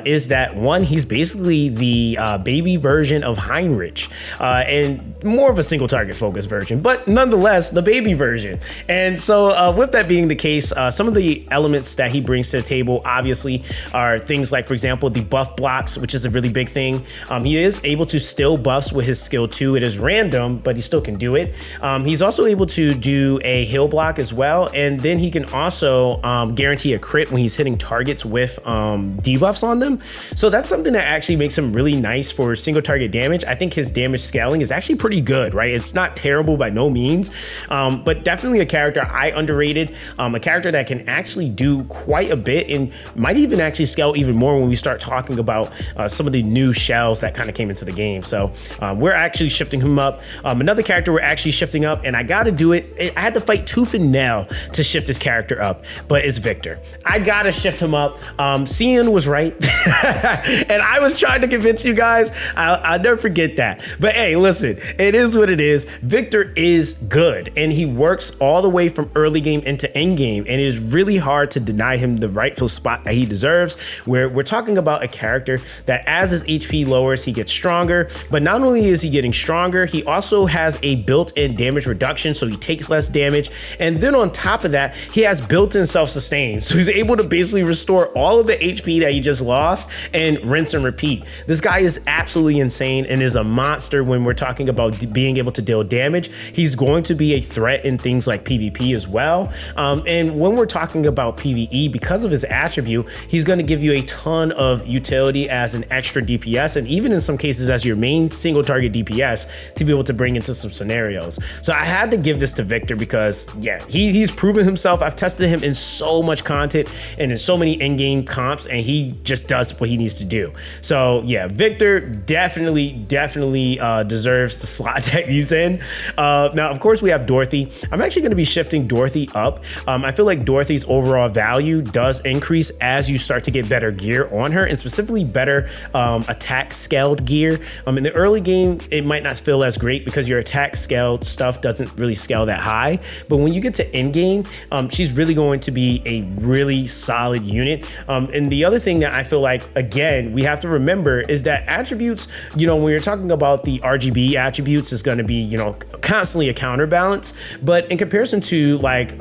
is that one, he's basically the baby version of Heinrich, and more of a single target focused version, but nonetheless the baby version. And so with that being the case, some of the elements that he brings to the table obviously are things like, for example, the buff blocks, which is a really big thing. He is able to still buffs with his skill 2. It is random, but he still can do it. He's also able to do a heal block as well, and then he can also guarantee a crit when he's hitting targets with debuffs on them. So that's something that actually makes him really nice for single target damage. I think his damage scaling is actually pretty good, right? It's not terrible by no means, but definitely a character I underrated, a character that can actually do quite a bit and might even actually scale even more when we start talking about some of the new shells that kind of came into the game. So we're actually shifting him up. Another character we're actually shifting up, and I gotta do it. I had to fight tooth and nail to shift this character up, but it's Victor. I gotta shift him up. Cian was right, and I was trying to convince you guys. I'll never forget that. But hey, listen, it is what it is. Victor is good, and he works all the way from early game into end game, and it is really hard to deny him the rightful spot that he deserves, where we're talking about a character that as his HP lowers, he gets stronger, but not only is he getting stronger, he also has a built-in damage reduction, so he takes less damage, and then on top of that, he has built-in self-sustain, so he's able to basically restore all of the HP that he just lost and rinse and repeat. This guy is absolutely insane and is a monster when we're talking about being able to deal damage. He's going to be a threat in things like PvP as well, and when we're talking about PvE, because of his attribute, he's going to give you a ton of utility as an extra DPS, and even in some cases as your main single target DPS to be able to bring into some scenarios. So I had to give this to Victor because yeah, he's proven himself. I've tested him in so much content and in so many in-game comps, and he just does what he needs to do. So yeah, Victor definitely deserves the slot that he's in. Now, of course, we have Dorothy. I'm actually going to be shifting Dorothy up. I feel like Dorothy's overall value does increase as you start to get better gear on her, and specifically better attack scaled gear. In the early game, it might not feel as great because your attack scaled stuff doesn't really scale that high, but when you get to end game, she's really going to be a really solid unit. And the other thing that I feel like, again, we have to remember is that attributes, when you're talking about the RGB attributes, is going to be, constantly a counterbalance, but in comparison to like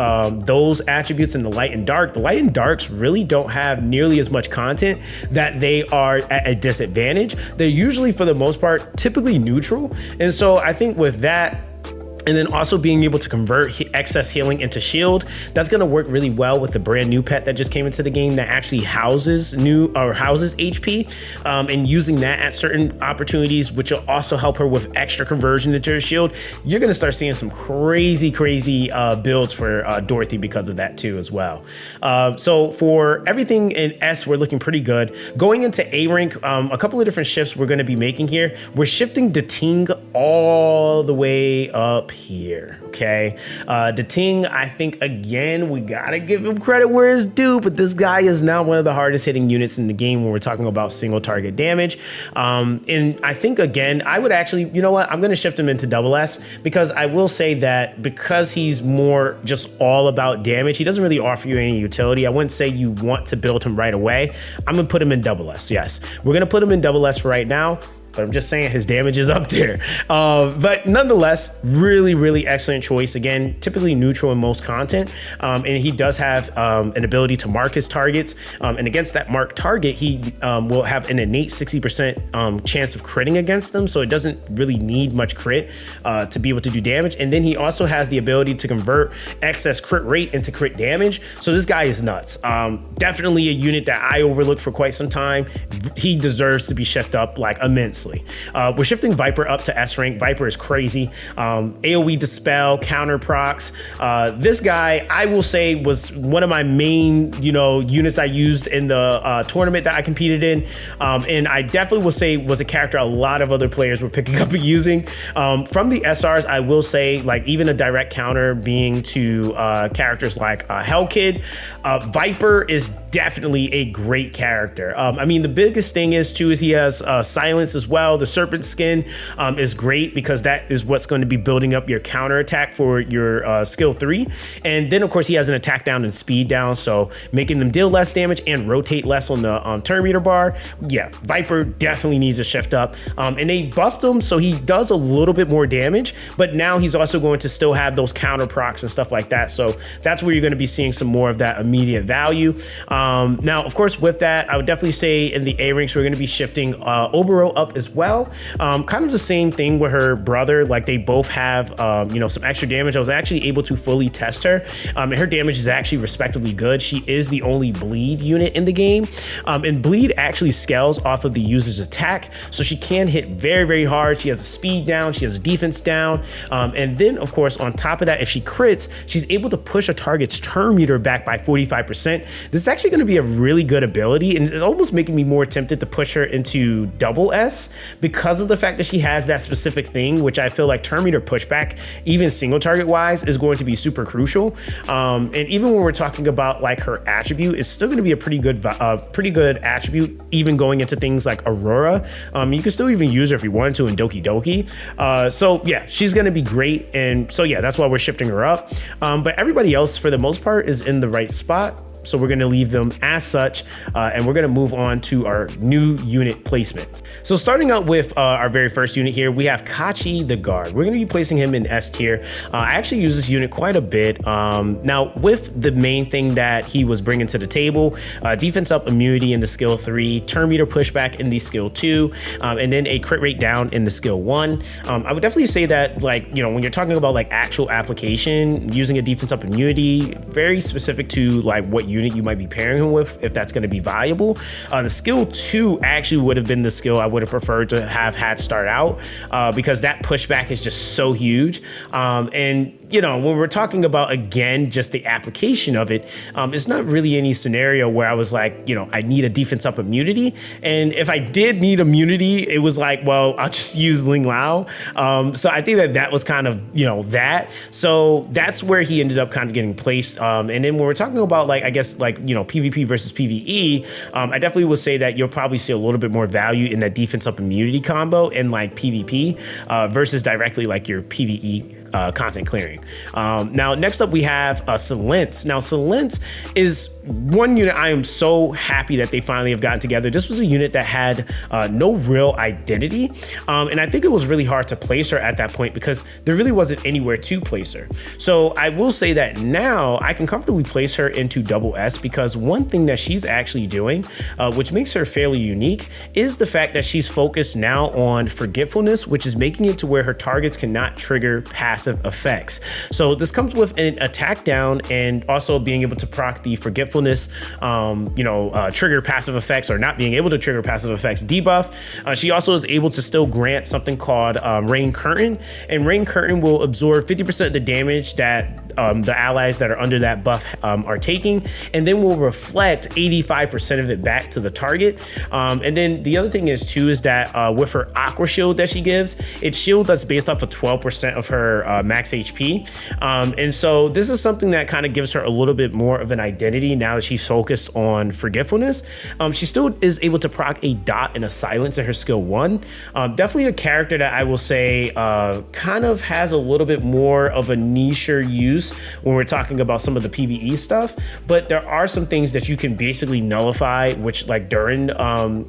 those attributes in the light and darks really don't have nearly as much content that they are at a disadvantage. They're usually, for the most part, typically neutral. And so I think with that, and then also being able to convert excess healing into shield, that's going to work really well with the brand new pet that just came into the game that actually houses HP, and using that at certain opportunities, which will also help her with extra conversion into her shield. You're going to start seeing some crazy builds for Dorothy because of that too as well. So for everything in S, we're looking pretty good. Going into A rank, a couple of different shifts we're going to be making here. We're shifting Diting all the way up here, okay? Diting, I think, again, we gotta give him credit where it's due, but this guy is now one of the hardest hitting units in the game when we're talking about single target damage. And I think, again, I would actually, you know what, I'm gonna shift him into double S, because I will say that because he's more just all about damage, he doesn't really offer you any utility. I wouldn't say you want to build him right away. I'm gonna put him in double S, yes. We're gonna put him in double S for right now, but I'm just saying his damage is up there. But nonetheless, really excellent choice. Again, typically neutral in most content. And he does have an ability to mark his targets. And against that marked target, he will have an innate 60% chance of critting against them. So it doesn't really need much crit to be able to do damage. And then he also has the ability to convert excess crit rate into crit damage. So this guy is nuts. Definitely a unit that I overlooked for quite some time. He deserves to be shifted up like immense. honestly. We're shifting Viper up to S rank. Viper is crazy. AoE Dispel, counter procs. This guy, I will say, was one of my main, units I used in the tournament that I competed in. And I definitely will say was a character a lot of other players were picking up and using. From the SRs, I will say, like, even a direct counter being to characters like Helkid, Viper is definitely a great character. I mean, the biggest thing is he has silence as well. The serpent skin is great because that is what's going to be building up your counter attack for your skill 3. And then of course he has an attack down and speed down, so making them deal less damage and rotate less on the turn meter bar. Yeah, Viper definitely needs a shift up. And they buffed him so he does a little bit more damage, but now he's also going to still have those counter procs and stuff like that. So that's where you're going to be seeing some more of that immediate value. Now, of course, with that, I would definitely say in the A ranks, we're going to be shifting Oboro up as well. Kind of the same thing with her brother. Like, they both have, some extra damage. I was actually able to fully test her, and her damage is actually respectively good. She is the only bleed unit in the game, and bleed actually scales off of the user's attack, so she can hit very, very hard. She has a speed down, she has a defense down, and then of course on top of that, if she crits, she's able to push a target's turn meter back by 45%. This is actually going to be a really good ability, and it's almost making me more tempted to push her into double S because of the fact that she has that specific thing, which I feel like turn meter pushback, even single target wise, is going to be super crucial. And even when we're talking about like her attribute, it's still going to be a pretty good attribute, even going into things like Aurora. You can still even use her if you wanted to in Doki Doki. So yeah, she's going to be great. And so yeah, that's why we're shifting her up. But everybody else for the most part is in the right spot. So we're going to leave them as such, and we're going to move on to our new unit placements. So starting out with our very first unit here, we have Cachi The Guard. We're going to be placing him in S tier. I actually use this unit quite a bit. Now, with the main thing that he was bringing to the table, defense up immunity in the skill 3, turn meter pushback in the skill 2, and then a crit rate down in the skill 1. I would definitely say that, like, when you're talking about like actual application, using a defense up immunity, very specific to like what unit you might be pairing him with, if that's going to be valuable. The skill 2 actually would have been the skill I would have preferred to have had start out, because that pushback is just so huge. And when we're talking about, again, just the application of it, it's not really any scenario where I was like, I need a defense up immunity. And if I did need immunity, it was like, well, I'll just use Lingluo. So I think that was kind of, that. So that's where he ended up kind of getting placed. And then when we're talking about like, I guess, like, PvP versus PvE, I definitely would say that you'll probably see a little bit more value in that defense up immunity combo in like PvP versus directly like your PvE content clearing. Now, next up we have Silence. Now, Silence is one unit I am so happy that they finally have gotten together. This was a unit that had no real identity, and I think it was really hard to place her at that point because there really wasn't anywhere to place her. So I will say that now I can comfortably place her into double S, because one thing that she's actually doing, which makes her fairly unique, is the fact that she's focused now on forgetfulness, which is making it to where her targets cannot trigger passive effects. So this comes with an attack down and also being able to proc the forgetfulness, trigger passive effects, or not being able to trigger passive effects debuff. She also is able to still grant something called Rain Curtain, and Rain Curtain will absorb 50% of the damage that the allies that are under that buff are taking, and then will reflect 85% of it back to the target. And then the other thing is that with her Aqua Shield that she gives, it's shield that's based off of 12% of her max HP. And so this is something that kind of gives her a little bit more of an identity now that she's focused on forgetfulness. She still is able to proc a dot and a silence in her skill 1. Definitely a character that I will say kind of has a little bit more of a nicher use when we're talking about some of the PvE stuff, but there are some things that you can basically nullify, which like Shadow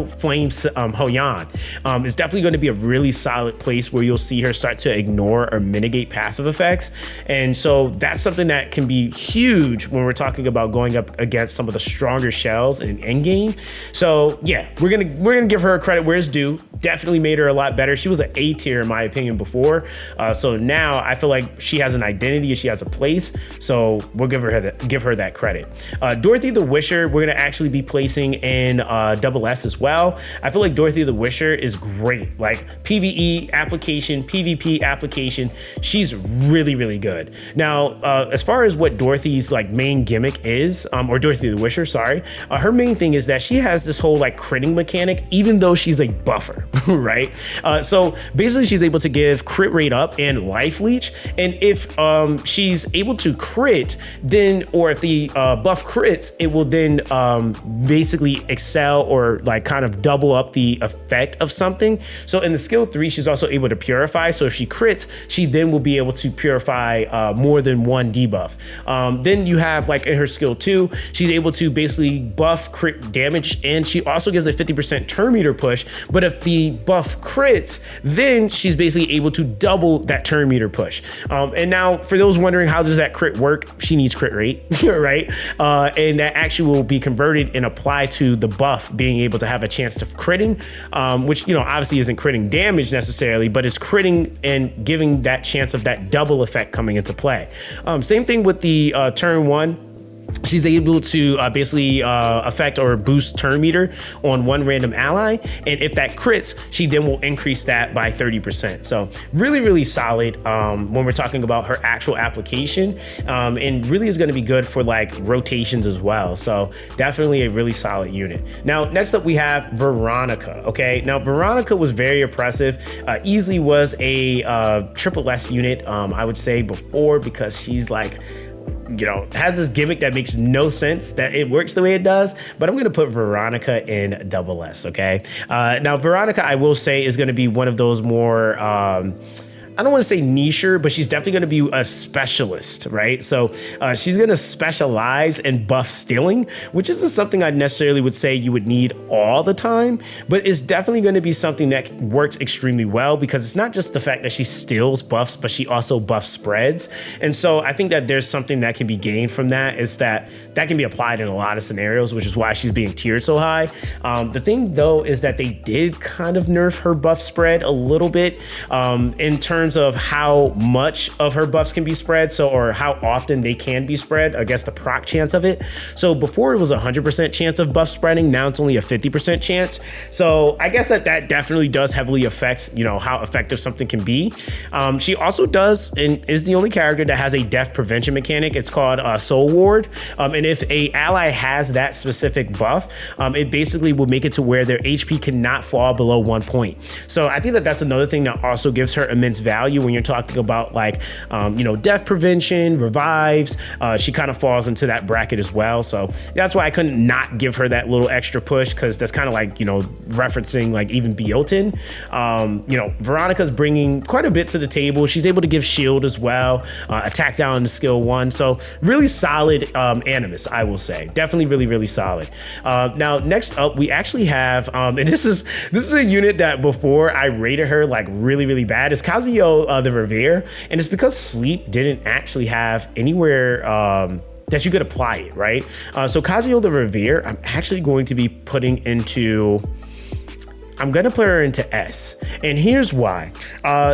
Flame Hoyan is definitely going to be a really solid place where you'll see her start to ignore or mitigate passive effects. And so that's something that can be huge when we're talking about going up against some of the stronger shells in endgame. So yeah, we're gonna give her credit where it's due. Definitely made her a lot better. She was an A tier in my opinion before. So now I feel like she has an identity, she has a place. So we'll give her that credit. Dorothy the Wisher, we're gonna actually be placing in double S as well. I feel like Dorothy the Wisher is great. Like PvE application, PvP application, she's really, really good. Now, as far as what Dorothy's like main gimmick is, or Dorothy the Wisher, sorry, her main thing is that she has this whole like critting mechanic, even though she's a buffer, right? So basically she's able to give crit rate up and life leech. And if she's able to crit, then, or if the buff crits, it will then basically excel or like kind of double up the effect of something. So in the skill 3, she's also able to purify. So if she crits, she then will be able to purify more than one debuff. Then you have like in her skill 2, she's able to basically buff crit damage, and she also gives a 50% turn meter push. But if the buff crits, then she's basically able to double that turn meter push. And now for those wondering how does that crit work, she needs crit rate, right? And that actually will be converted and applied to the buff being able to have a chance to critting, which, you know, obviously isn't critting damage necessarily, but it's critting and giving that chance of that double effect coming into play. Same thing with the turn 1. She's able to basically affect or boost turn meter on one random ally. And if that crits, she then will increase that by 30%. So really, really solid when we're talking about her actual application, and really is going to be good for like rotations as well. So definitely a really solid unit. Now, next up we have Veronica. Okay, now Veronica was very impressive. Easily was a triple S unit, I would say before, because she's like, you know, has this gimmick that makes no sense that it works the way it does, but I'm going to put Veronica in double S. Okay. Now Veronica, I will say, is going to be one of those more, I don't want to say nicher, but she's definitely going to be a specialist, right? So she's going to specialize in buff stealing, which isn't something I necessarily would say you would need all the time, but it's definitely going to be something that works extremely well, because it's not just the fact that she steals buffs, but she also buff spreads. And so I think that there's something that can be gained from that, is that can be applied in a lot of scenarios, which is why she's being tiered so high. The thing though is that they did kind of nerf her buff spread a little bit in terms of how much of her buffs can be spread, so, or how often they can be spread, I guess the proc chance of it. So before it was 100% chance of buff spreading, now it's only a 50% chance. So I guess that definitely does heavily affect, you know, how effective something can be. She also does, and is the only character that has a death prevention mechanic. It's called Soul Ward. And if a ally has that specific buff, it basically will make it to where their HP cannot fall below 1 point. So I think that that's another thing that also gives her immense value when you're talking about like, you know, death prevention, revives. She kind of falls into that bracket as well. So that's why I couldn't not give her that little extra push, because that's kind of like, you know, referencing like even Beyontin. You know, Veronica's bringing quite a bit to the table. She's able to give shield as well, attack down to skill 1. So really solid animus, I will say. Definitely really, really solid. Now, next up, we actually have, and this is a unit that before I rated her like really, really bad, is Kazuyo The Reverie, and it's because sleep didn't actually have anywhere that you could apply it, right? So Kazuyo The Reverie, I'm actually going to be putting into, I'm gonna put her into S, and here's why.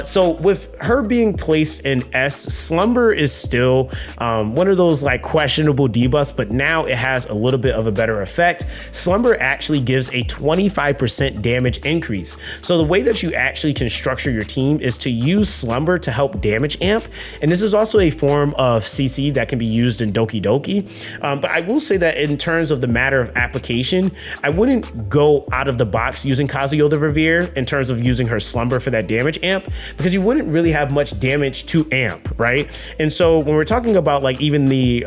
So with her being placed in S, Slumber is still one of those like questionable debuffs, but now it has a little bit of a better effect. Slumber actually gives a 25% damage increase. So the way that you actually can structure your team is to use Slumber to help damage amp, and this is also a form of CC that can be used in Doki Doki. But I will say that in terms of the matter of application, I wouldn't go out of the box using Kazuyo The Reverie in terms of using her Slumber for that damage amp, because you wouldn't really have much damage to amp, right? And so when we're talking about like even the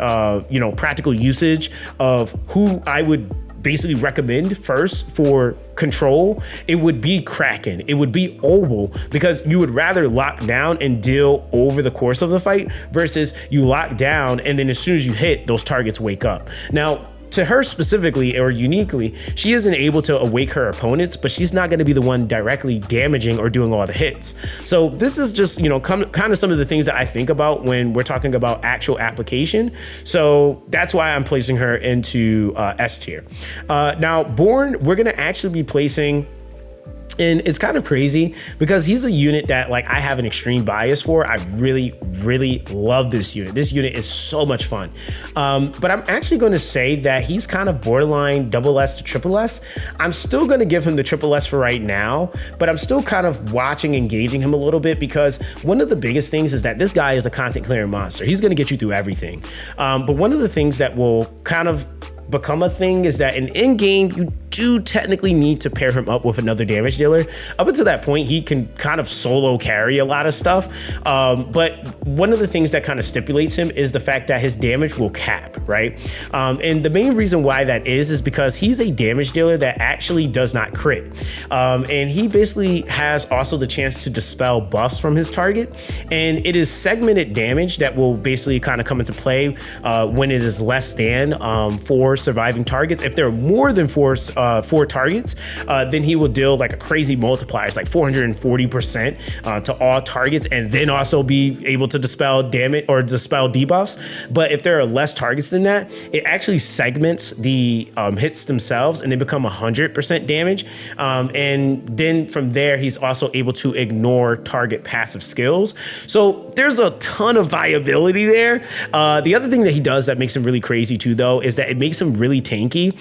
you know, practical usage of who I would basically recommend first for control, it would be Kraken, it would be Obol, because you would rather lock down and deal over the course of the fight versus you lock down and then as soon as you hit, those targets wake up. Now, to her specifically or uniquely, she isn't able to awake her opponents, but she's not going to be the one directly damaging or doing all the hits. So this is just, you know, kind of some of the things that I think about when we're talking about actual application. So that's why I'm placing her into S tier. Now, Born, we're going to actually be placing. And it's kind of crazy because he's a unit that like I have an extreme bias for. I really, really love this unit. This unit is so much fun. But I'm actually going to say that he's kind of borderline double S to triple S. I'm still going to give him the triple S for right now, but I'm still kind of watching, engaging him a little bit because one of the biggest things is that this guy is a content clearing monster. He's going to get you through everything. But one of the things that will kind of become a thing is that in game you do technically need to pair him up with another damage dealer. Up until that point, he can kind of solo carry a lot of stuff. But one of the things that kind of stipulates him is the fact that his damage will cap, right? And the main reason why that is because he's a damage dealer that actually does not crit. And he basically has also the chance to dispel buffs from his target. And it is segmented damage that will basically kind of come into play when it is less than 4 surviving targets. If there are more than 4 targets, then he will deal like a crazy multiplier. It's like 440% to all targets, and then also be able to dispel damage or dispel debuffs. But if there are less targets than that, it actually segments the hits themselves, and they become 100% damage. And then from there, he's also able to ignore target passive skills. So there's a ton of viability there. The other thing that he does that makes him really crazy too, though, is that it makes him really tanky.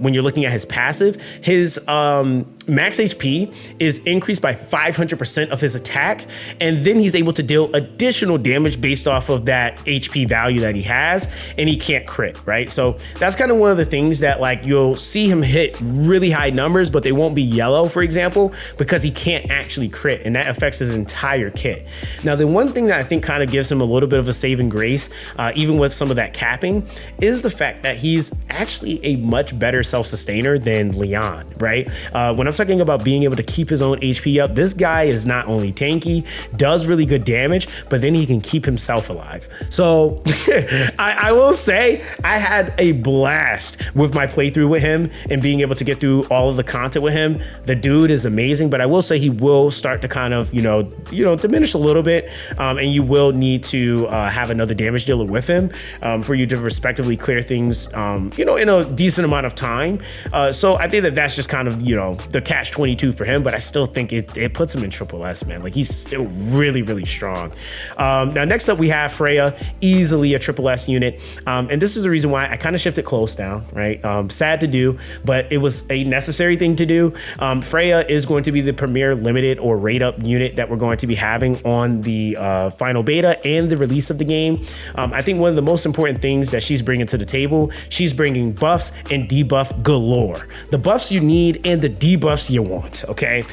When you're looking at his passive, his max HP is increased by 500% of his attack, and then he's able to deal additional damage based off of that HP value that he has, and he can't crit, right? So that's kind of one of the things that like you'll see him hit really high numbers, but they won't be yellow, for example, because he can't actually crit, and that affects his entire kit. Now, the one thing that I think kind of gives him a little bit of a saving grace, even with some of that capping, is the fact that he's actually a much better self-sustainer than Lian, right? When I'm talking about being able to keep his own HP up, this guy is not only tanky, does really good damage, but then he can keep himself alive. So I will say I had a blast with my playthrough with him and being able to get through all of the content with him. The dude is amazing, but I will say he will start to kind of, diminish a little bit, and you will need to have another damage dealer with him for you to respectively clear things, in a decent amount of time. So I think that that's just kind of, the catch-22 for him, but I still think it puts him in triple S, man. Like, he's still really, really strong. Now, next up, we have Freya, easily a triple S unit. And this is the reason why I kind of shifted Kloss down, right? Sad to do, but it was a necessary thing to do. Freya is going to be the premier limited or rate up unit that we're going to be having on the final beta and the release of the game. I think one of the most important things that she's bringing to the table, she's bringing buffs and debuff galore. The buffs you need and the debuffs you want, okay?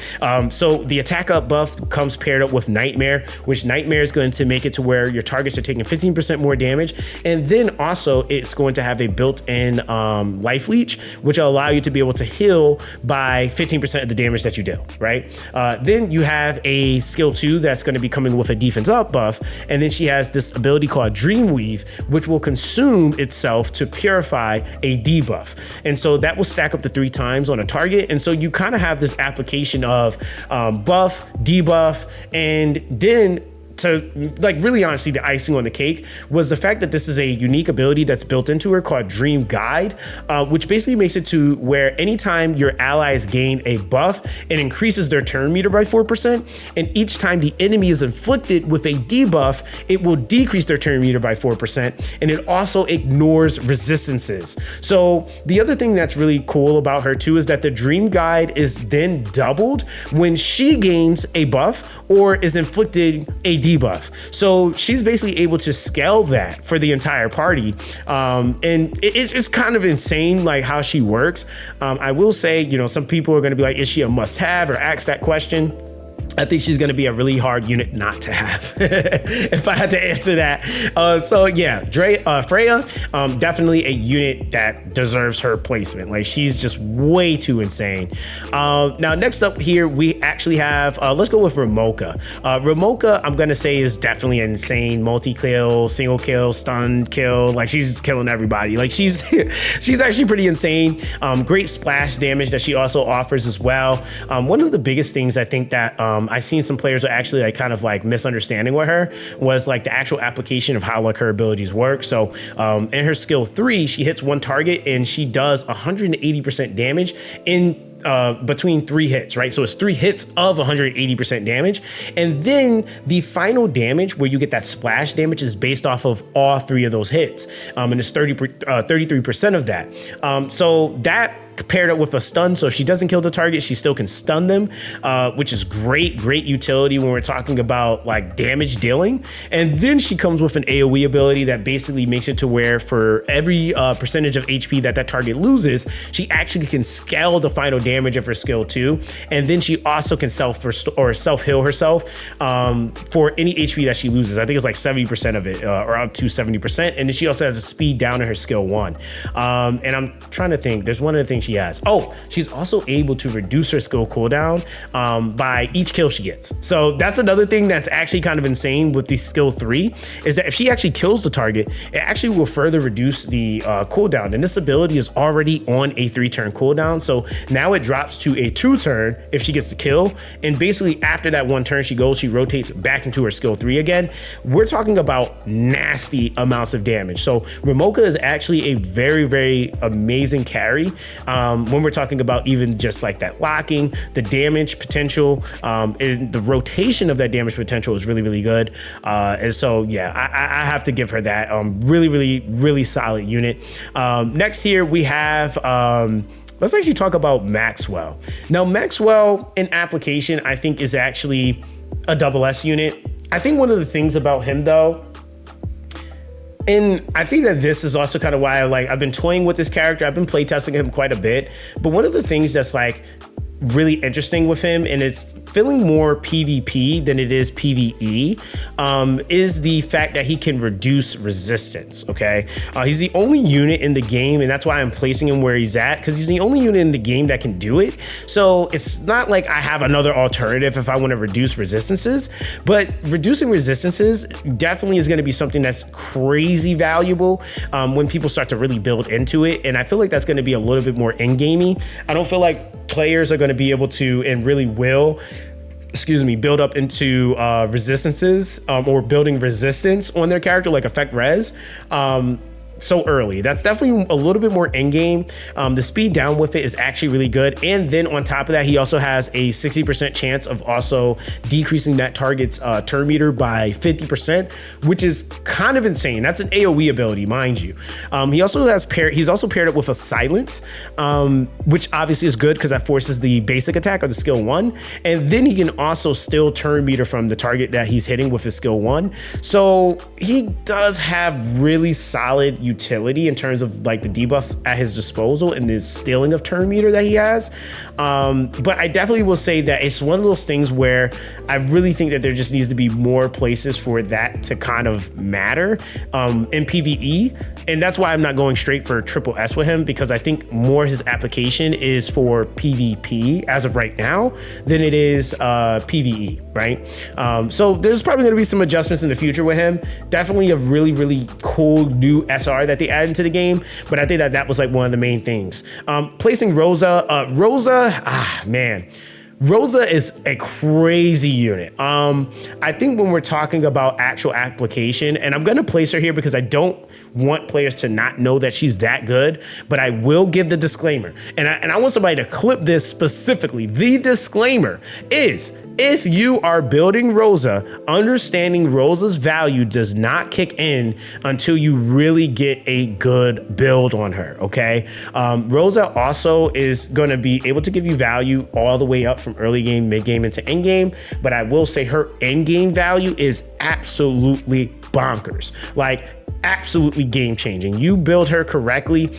So the attack up buff comes paired up with Nightmare, which Nightmare is going to make it to where your targets are taking 15% more damage. And then also it's going to have a built-in life leech, which will allow you to be able to heal by 15% of the damage that you deal, right? Then you have a skill 2 that's going to be coming with a defense up buff. And then she has this ability called Dreamweave, which will consume itself to purify a debuff. And so that will stack up to 3 times on a target. And so you kind of have this application of buff, debuff, and then to like really honestly the icing on the cake was the fact that this is a unique ability that's built into her called Dream Guide, which basically makes it to where anytime your allies gain a buff, it increases their turn meter by 4%, and each time the enemy is inflicted with a debuff, it will decrease their turn meter by 4%, and it also ignores resistances. So the other thing that's really cool about her too is that the Dream Guide is then doubled when she gains a buff or is inflicted a debuff. So she's basically able to scale that for the entire party. And it's kind of insane like how she works. I will say, some people are going to be like, is she a must have, or ask that question? I think she's going to be a really hard unit not to have if I had to answer that. So yeah, Freya, definitely a unit that deserves her placement. Like, she's just way too insane. Now, next up here, we actually have, let's go with Ramoka. Ramoka, I'm gonna say, is definitely an insane multi-kill, single kill, stun kill. Like, she's killing everybody. Like, she's she's actually pretty insane. Great splash damage that she also offers as well. One of the biggest things I think that I've seen some players are actually like kind of like misunderstanding with her was like the actual application of how like her abilities work. So in her skill 3, she hits one target and she does 180% damage in between 3 hits, right? So it's 3 hits of 180% damage. And then the final damage where you get that splash damage is based off of all 3 of those hits. And it's 33% of that. So that paired up with a stun, so if she doesn't kill the target, she still can stun them, which is great utility when we're talking about like damage dealing. And then she comes with an AoE ability that basically makes it to where for every percentage of HP that target loses, she actually can scale the final damage of her skill 2. And then she also can self-heal herself for any HP that she loses. I think it's like 70% of it, or up to 70%. And then she also has a speed down in her skill 1. And I'm trying to think, there's one of the things she has. Oh, she's also able to reduce her skill cooldown by each kill she gets. So that's another thing that's actually kind of insane with the skill 3, is that if she actually kills the target, it actually will further reduce the cooldown. And this ability is already on a 3-turn cooldown. So now it drops to a 2-turn if she gets the kill. And basically after that 1 turn she rotates back into her skill 3 again. We're talking about nasty amounts of damage. So Ramoka is actually a very amazing carry. When we're talking about even just like that locking, the damage potential, and the rotation of that damage potential is really good. And so, yeah, I have to give her that. Really solid unit. Next here we have, let's actually talk about Maxwell. Now, Maxwell in application, I think, is actually a double S unit. I think one of the things about him though, and I think that this is also kind of why I've been toying with this character. I've been playtesting him quite a bit. But one of the things that's like really interesting with him, and it's feeling more PvP than it is PvE, is the fact that he can reduce resistance, okay? He's the only unit in the game, and that's why I'm placing him where he's at, because he's the only unit in the game that can do it. So it's not like I have another alternative if I want to reduce resistances, but reducing resistances definitely is going to be something that's crazy valuable when people start to really build into it, and I feel like that's going to be a little bit more in-gamey. I don't feel like players are going to be able to, and really will, build up into resistances or building resistance on their character, like effect res, so early. That's definitely a little bit more in-game. The speed down with it is actually really good. And then on top of that, he also has a 60% chance of also decreasing that target's turn meter by 50%, which is kind of insane. That's an AoE ability, mind you. He's also paired up with a silence, which obviously is good because that forces the basic attack of the skill 1. And then he can also still turn meter from the target that he's hitting with his skill 1. So he does have really solid utility in terms of like the debuff at his disposal and the stealing of turn meter that he has. But I definitely will say that it's one of those things where I really think that there just needs to be more places for that to kind of matter in PvE. And that's why I'm not going straight for triple S with him, because I think more his application is for PvP as of right now than it is PvE, right? So there's probably going to be some adjustments in the future with him. Definitely a really cool new SR that they added into the game, but I think that was like one of the main things. Placing Rosa, man. Rosa is a crazy unit. I think when we're talking about actual application, and I'm gonna place her here because I don't want players to not know that she's that good, but I will give the disclaimer. And I want somebody to clip this specifically. The disclaimer is, if you are building Rosa, understanding Rosa's value does not kick in until you really get a good build on her, okay? Rosa also is going to be able to give you value all the way up from early game, mid game, into end game, but I will say her end game value is absolutely bonkers. Like, absolutely game changing. You build her correctly,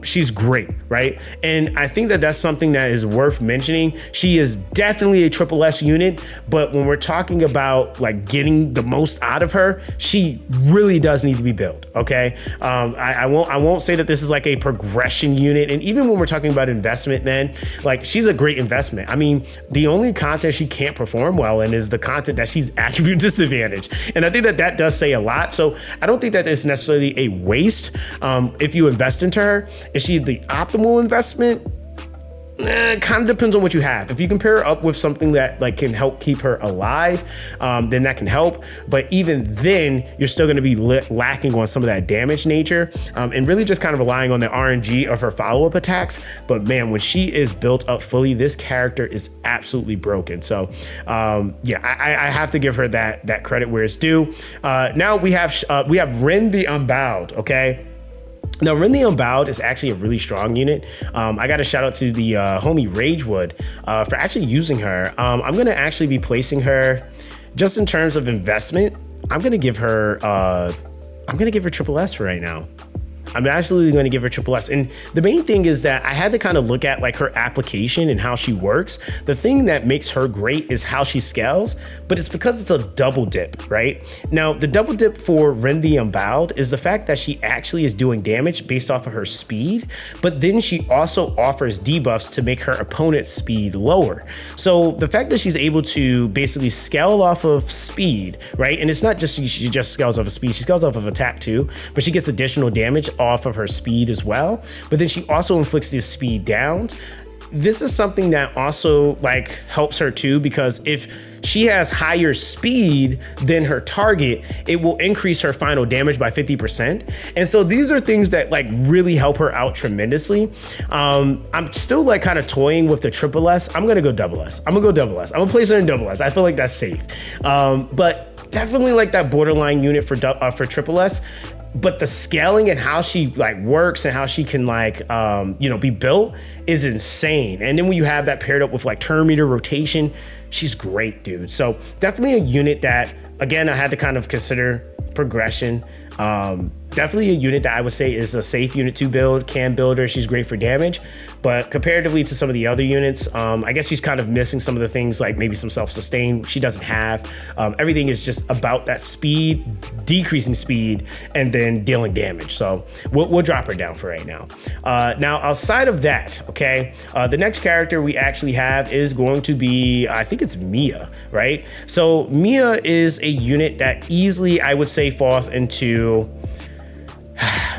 she's great, right? And I think that that's something that is worth mentioning. She is definitely a triple S unit, but when we're talking about like getting the most out of her, she really does need to be built. Okay, I won't say that this is like a progression unit, and even when we're talking about investment, man, like she's a great investment. I mean, the only content she can't perform well in is the content that she's attribute disadvantaged, and I think that that does say a lot. So I don't think that it's necessarily a waste if you invest into her. Is she the optimal investment? Kind of depends on what you have. If you can pair her up with something that like can help keep her alive, then that can help. But even then, you're still going to be lacking on some of that damage nature, and really just kind of relying on the RNG of her follow-up attacks. But man, when she is built up fully, this character is absolutely broken. So yeah, I have to give her that credit where it's due. Now we have Ren the Unbowed. Okay. Now, Ren the Unbowed is actually a really strong unit. I got a shout out to the homie Ragewood for actually using her. I'm going to actually be placing her just in terms of investment. I'm going to give her triple S for right now. I'm absolutely going to give her triple S. And the main thing is that I had to kind of look at like her application and how she works. The thing that makes her great is how she scales, but it's because it's a double dip, right? Now, the double dip for Ren the Unbowed is the fact that she actually is doing damage based off of her speed, but then she also offers debuffs to make her opponent's speed lower. So the fact that she's able to basically scale off of speed, right? And it's not just she just scales off of speed, she scales off of attack too, but she gets additional damage off of her speed as well, but then she also inflicts the speed downs. This is something that also like helps her too, because if she has higher speed than her target, it will increase her final damage by 50%. And so these are things that like really help her out tremendously. I'm still like kind of toying with the triple S. I'm gonna go double S. I'm gonna place her in double S. I feel like that's safe. But definitely like that borderline unit for triple S. But the scaling and how she like works and how she can like, be built is insane. And then when you have that paired up with like turn meter rotation, she's great, dude. So definitely a unit that, again, I had to kind of consider progression. Definitely a unit that I would say is a safe unit to build, can build her. She's great for damage, but comparatively to some of the other units, I guess she's kind of missing some of the things like maybe some self-sustain she doesn't have. Everything is just about that speed, decreasing speed, and then dealing damage. So we'll drop her down for right now. Now, outside of that, okay, the next character we actually have is going to be, I think it's Mia, right? So Mia is a unit that easily, I would say, falls into,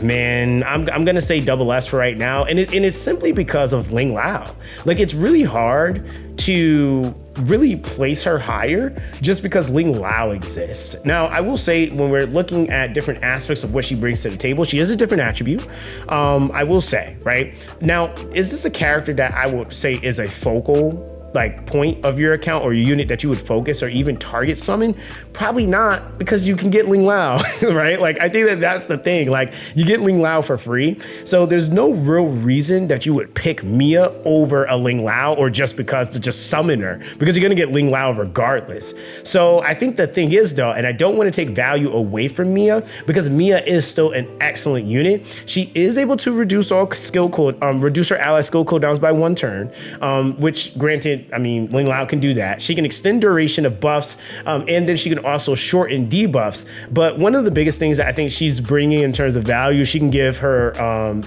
man, I'm gonna say double S for right now, and it's simply because of Lingluo. Like, it's really hard to really place her higher just because Lingluo exists. Now, I will say when we're looking at different aspects of what she brings to the table, she is a different attribute. I will say, right now, is this a character that I would say is a focal like point of your account or your unit that you would focus or even target summon? Probably not, because you can get Lingluo, right? Like, I think that that's the thing. Like, you get Lingluo for free. So there's no real reason that you would pick Mia over a Lingluo, or just because to just summon her, because you're gonna get Lingluo regardless. So I think the thing is though, and I don't want to take value away from Mia, because Mia is still an excellent unit. She is able to reduce all skill code, reduce her ally skill cooldowns by 1 turn, which granted, I mean, Lingluo can do that. She can extend duration of buffs, and then she can also shorten debuffs. But one of the biggest things that I think she's bringing in terms of value, she can give her,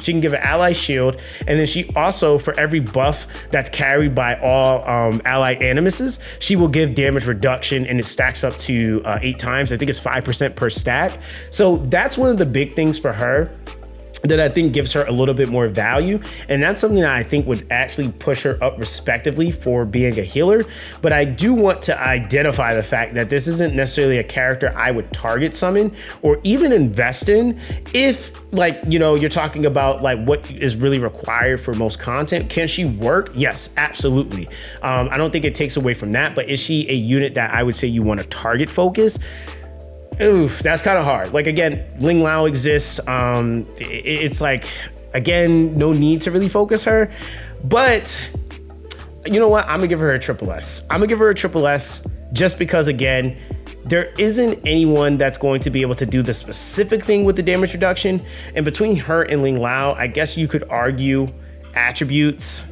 she can give an ally shield, and then she also, for every buff that's carried by all allied animuses, she will give damage reduction, and it stacks up to 8 times. I think it's 5% per stack. So that's one of the big things for her that I think gives her a little bit more value. And that's something that I think would actually push her up respectively for being a healer. But I do want to identify the fact that this isn't necessarily a character I would target summon or even invest in if, like, you know, you're talking about like what is really required for most content. Can she work? Yes, absolutely. I don't think it takes away from that, but is she a unit that I would say you want to target focus? Oof, that's kind of hard. Like, again, Lingluo exists. It's like, again, no need to really focus her. But you know what? I'm gonna give her a triple S. I'm gonna give her a triple S just because, again, there isn't anyone that's going to be able to do the specific thing with the damage reduction. And between her and Lingluo, I guess you could argue attributes.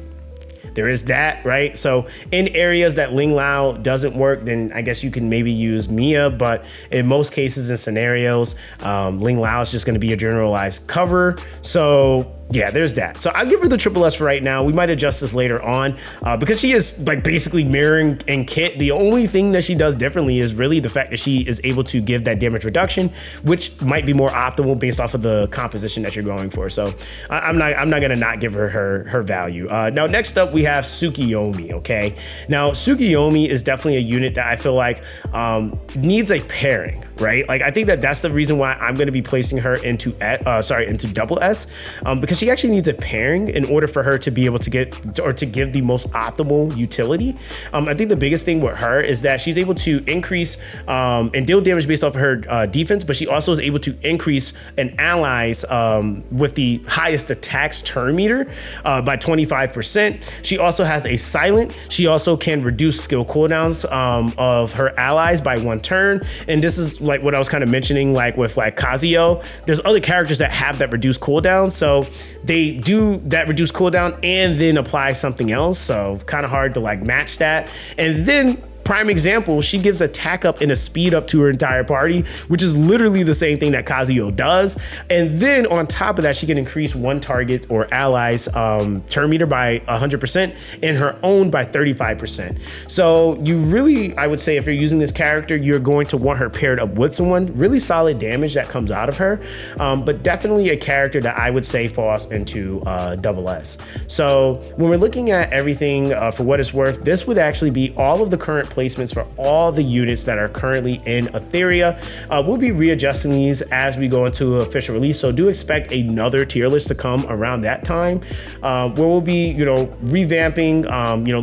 There is that, right? So in areas that Lingluo doesn't work, then I guess you can maybe use Mia, but in most cases and scenarios, Lingluo is just going to be a generalized cover. So yeah, there's that. So I'll give her the triple S for right now. We might adjust this later on because she is like basically mirroring in Kit. The only thing that she does differently is really the fact that she is able to give that damage reduction, which might be more optimal based off of the composition that you're going for. So I'm not gonna not give her value. Now next up we have Tsukiyomi. Okay, now Tsukiyomi is definitely a unit that I feel like needs a pairing, right? Like I think that's the reason why I'm going to be placing her into double S because she actually needs a pairing in order for her to be able to get or to give the most optimal utility. I think the biggest thing with her is that she's able to increase and deal damage based off of her defense, but she also is able to increase an ally's with the highest attacks turn meter by 25%. She also has a silent. She also can reduce skill cooldowns of her allies by 1 turn. And this is like what I was kind of mentioning, like with like Kazuyo, there's other characters that have that reduced cooldown. So they do that reduced cooldown and then apply something else. So kind of hard to like match that. And then prime example, she gives attack up and a speed up to her entire party, which is literally the same thing that Kazuyo does. And then on top of that, she can increase one target or allies turn meter by 100% and her own by 35%. So you really, I would say if you're using this character, you're going to want her paired up with someone. Really solid damage that comes out of her, but definitely a character that I would say falls into double S. So when we're looking at everything for what it's worth, this would actually be all of the current placements for all the units that are currently in Etheria. We'll be readjusting these as we go into official release, so do expect another tier list to come around that time where we'll be, revamping,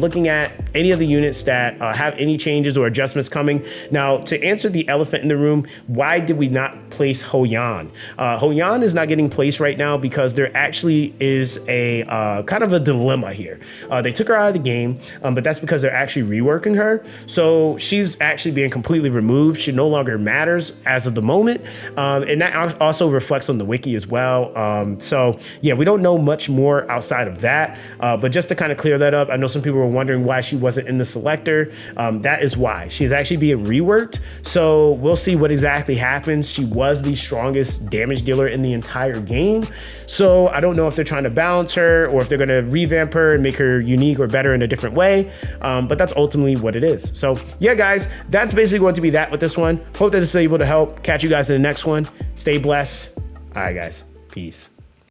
looking at any of the units that have any changes or adjustments coming. Now, to answer the elephant in the room, why did we not place Hoyan? Hoyan is not getting placed right now because there actually is a kind of a dilemma here. They took her out of the game, but that's because they're actually reworking her. So she's actually being completely removed. She no longer matters as of the moment. And that also reflects on the wiki as well. So yeah, we don't know much more outside of that. But just to kind of clear that up, I know some people were wondering why she wasn't in the selector. That is why. She's actually being reworked. So we'll see what exactly happens. She was the strongest damage dealer in the entire game. So I don't know if they're trying to balance her or if they're going to revamp her and make her unique or better in a different way. But that's ultimately what it is. So yeah, guys, that's basically going to be that with this one. Hope that this is able to help. Catch you guys in the next one. Stay blessed. All right, guys. Peace.